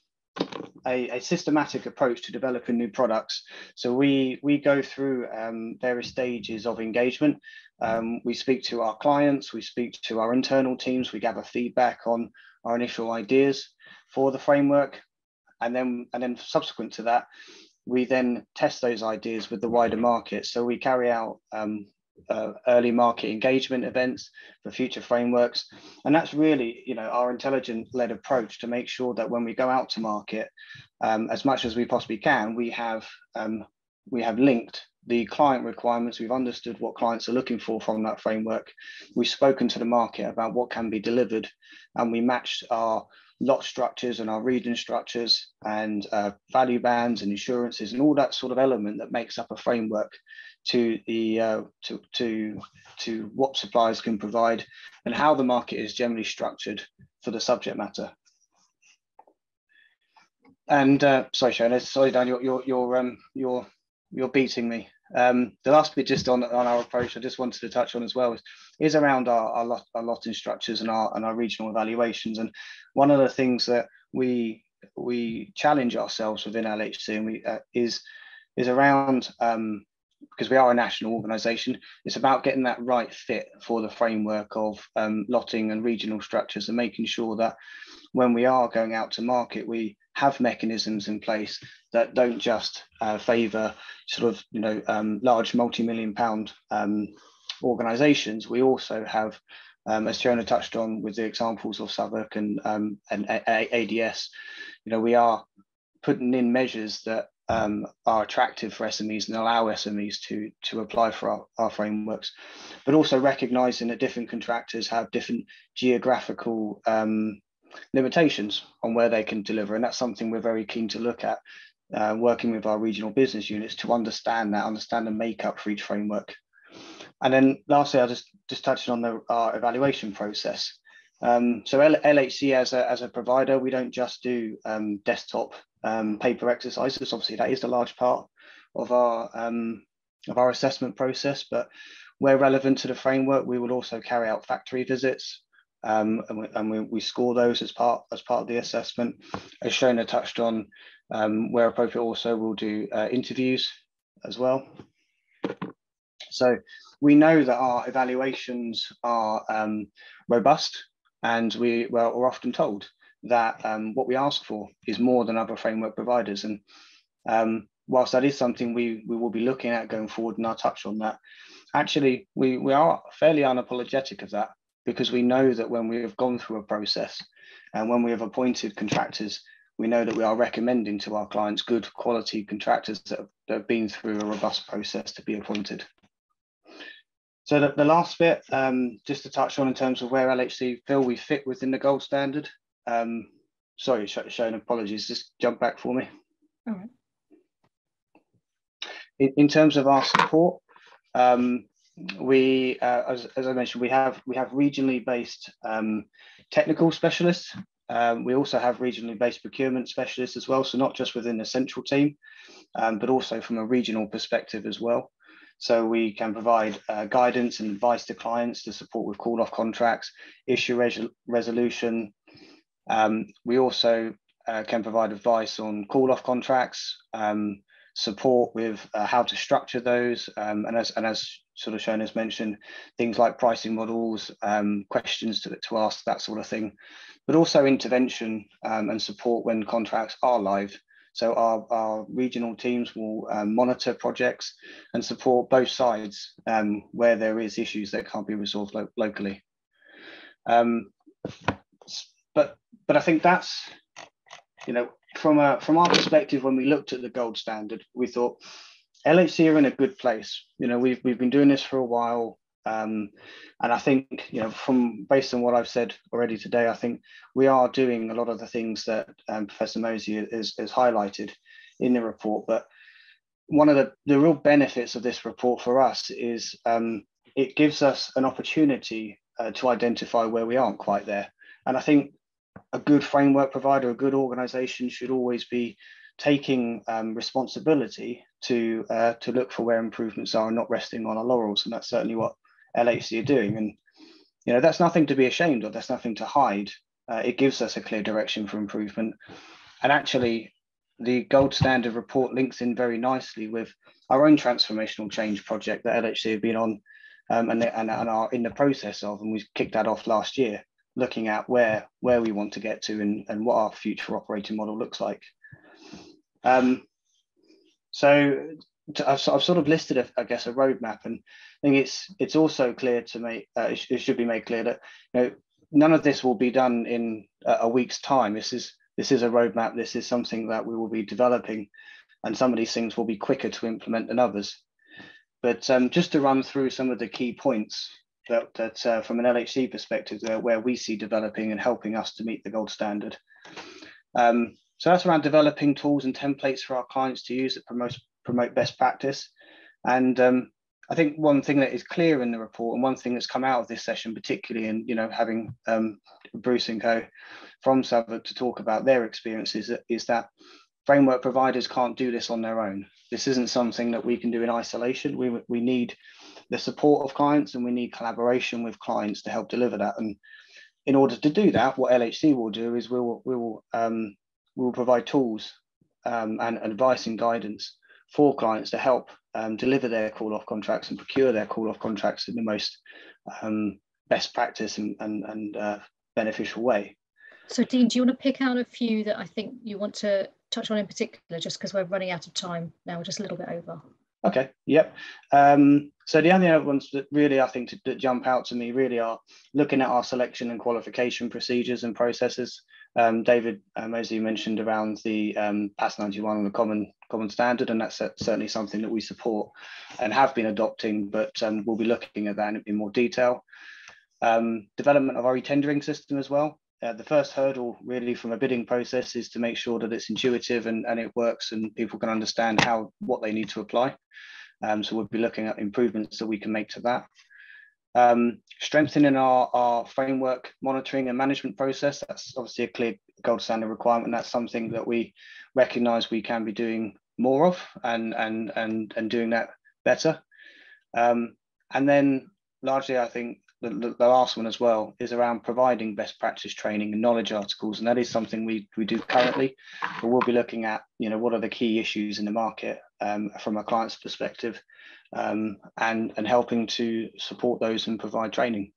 systematic approach to developing new products. So we go through various stages of engagement. We speak to our clients, we speak to our internal teams, we gather feedback on our initial ideas for the framework, and then subsequent to that, we then test those ideas with the wider market. So we carry out early market engagement events for future frameworks, and that's really our intelligent-led approach to make sure that when we go out to market, as much as we possibly can, we have linked the client requirements. We've understood what clients are looking for from that framework. We've spoken to the market about what can be delivered, and we matched our lot structures and our region structures and value bands and insurances and all that sort of element that makes up a framework to the to what suppliers can provide and how the market is generally structured for the subject matter. And sorry, Shona, sorry, Dan, you're beating me. The last bit just on our approach, I just wanted to touch on as well is around our lotting structures and our regional evaluations. And one of the things that we challenge ourselves within LHC and is around, because we are a national organisation, it's about getting that right fit for the framework of lotting and regional structures, and making sure that when we are going out to market, we have mechanisms in place that don't just favour sort of large multi-million pound organisations. We also have, as Shona touched on with the examples of Southwark and ADS, we are putting in measures that are attractive for SMEs and allow SMEs to apply for our frameworks, but also recognising that different contractors have different geographical limitations on where they can deliver, and that's something we're very keen to look at, working with our regional business units to understand the makeup for each framework. And then lastly, I'll just touch on our evaluation process. So LHC as a provider, we don't just do desktop paper exercises. Obviously, that is a large part of our assessment process, but where relevant to the framework, we will also carry out factory visits, and we score those as part of the assessment. As Shona touched on, where appropriate, also we'll do interviews as well. So we know that our evaluations are robust, and we're often told that what we ask for is more than other framework providers. And whilst that is something we will be looking at going forward, and I'll touch on that, actually we are fairly unapologetic of that, because we know that when we have gone through a process and when we have appointed contractors, we know that we are recommending to our clients good quality contractors that have been through a robust process to be appointed. So the last bit, just to touch on in terms of where LHC feel we fit within the gold standard. Sorry, Shona, apologies, just jump back for me. All right. In terms of our support, we, as I mentioned, we have regionally based technical specialists. We also have regionally based procurement specialists as well. So not just within the central team, but also from a regional perspective as well. So we can provide guidance and advice to clients to support with call-off contracts, issue resolution. We also can provide advice on call-off contracts, support with how to structure those, and as sort of Shona has mentioned, things like pricing models, questions to ask, that sort of thing, but also intervention and support when contracts are live. So our regional teams will monitor projects and support both sides where there is issues that can't be resolved locally. But I think that's, you know, from our perspective, when we looked at the gold standard, we thought LHC are in a good place. You know, we've been doing this for a while. And I think, you know, based on what I've said already today, I think we are doing a lot of the things that Professor Mosey has highlighted in the report. But one of the real benefits of this report for us is it gives us an opportunity to identify where we aren't quite there. And I think a good framework provider, a good organization should always be taking responsibility to look for where improvements are and not resting on our laurels. And that's certainly what LHC are doing. And, you know, that's nothing to be ashamed of. That's nothing to hide. It gives us a clear direction for improvement. And actually, the gold standard report links in very nicely with our own transformational change project that LHC have been on and are in the process of. And we kicked that off last year, looking at where we want to get to and what our future operating model looks like. So I've sort of listed, I guess, a roadmap, and I think it's also clear to me, it should be made clear that, you know, none of this will be done in a week's time. This is a roadmap. This is something that we will be developing, and some of these things will be quicker to implement than others. But just to run through some of the key points that from an LHC perspective, where we see developing and helping us to meet the gold standard. So that's around developing tools and templates for our clients to use that promote best practice. And I think one thing that is clear in the report, and one thing that's come out of this session, particularly in, you know, having Bruce and co from Southwark to talk about their experiences, is that framework providers can't do this on their own. This isn't something that we can do in isolation. We need the support of clients, and we need collaboration with clients to help deliver that. And in order to do that, what LHC will do is we will provide tools and advice and guidance for clients to help deliver their call-off contracts and procure their call-off contracts in the most best practice and beneficial way. So Dean, do you want to pick out a few that I think you want to touch on in particular, just because we're running out of time now, we're just a little bit over? Okay, yep. So the only other ones that really I think that jump out to me really are looking at our selection and qualification procedures and processes. David Mosey mentioned around the PAS 91 and the common standard, and that's certainly something that we support and have been adopting, but we'll be looking at that in more detail. Development of our e-tendering system as well. The first hurdle really from a bidding process is to make sure that it's intuitive and it works and people can understand what they need to apply. So we'll be looking at improvements that we can make to that. Strengthening our framework monitoring and management process. That's obviously a clear gold standard requirement. That's something that we recognize we can be doing more of and doing that better. And then largely, I think the last one as well is around providing best practice training and knowledge articles, and that is something we do currently, but we'll be looking at, you know, what are the key issues in the market from a client's perspective, and helping to support those and provide training.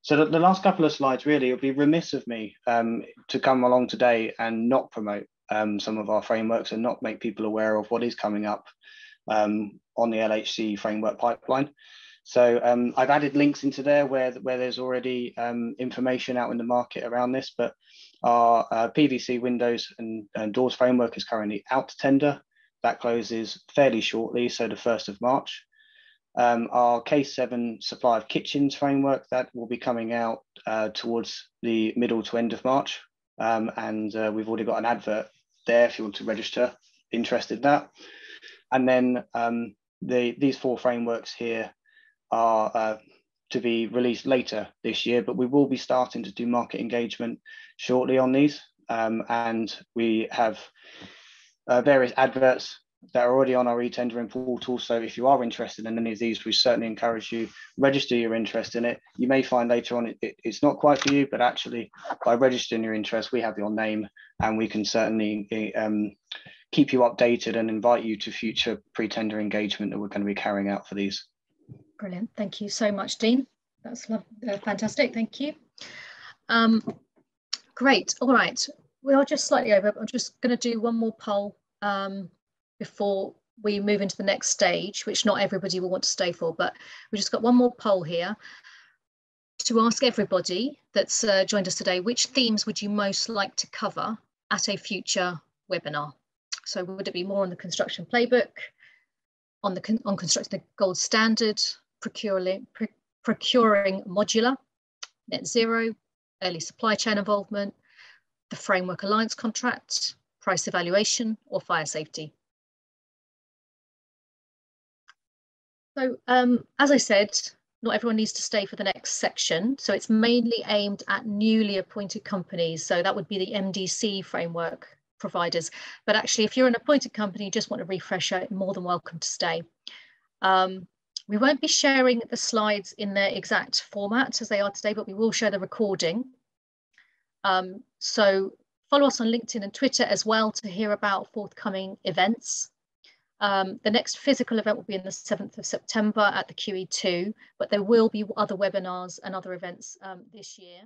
So the last couple of slides, really, it would be remiss of me to come along today and not promote some of our frameworks and not make people aware of what is coming up on the LHC framework pipeline. So I've added links into there where there's already information out in the market around this, but our PVC windows and doors framework is currently out to tender. That closes fairly shortly, so the 1st of March. Our Case 7 supply of kitchens framework, that will be coming out towards the middle to end of March. And we've already got an advert there if you want to register, interested in that. And then these 4 frameworks here are to be released later this year, but we will be starting to do market engagement shortly on these. And we have various adverts that are already on our e-tendering portal. So if you are interested in any of these, we certainly encourage you, register your interest in it. You may find later on it's not quite for you, but actually by registering your interest, we have your name and we can certainly keep you updated and invite you to future pre-tender engagement that we're going to be carrying out for these. Brilliant. Thank you so much, Dean. That's fantastic. Thank you. Great. All right. We are just slightly over. I'm just going to do one more poll before we move into the next stage, which not everybody will want to stay for, but we just got one more poll here to ask everybody that's joined us today, which themes would you most like to cover at a future webinar? So would it be more on the construction playbook, on constructing the gold standard, procuring modular, net zero, early supply chain involvement, the framework alliance contract, price evaluation, or fire safety? So as I said, not everyone needs to stay for the next section. So it's mainly aimed at newly appointed companies. So that would be the MDC framework providers. But actually, if you're an appointed company, you just want a refresher, you're more than welcome to stay. We won't be sharing the slides in their exact format as they are today, but we will share the recording. So follow us on LinkedIn and Twitter as well to hear about forthcoming events. The next physical event will be on the 7th of September at the QE2, but there will be other webinars and other events this year.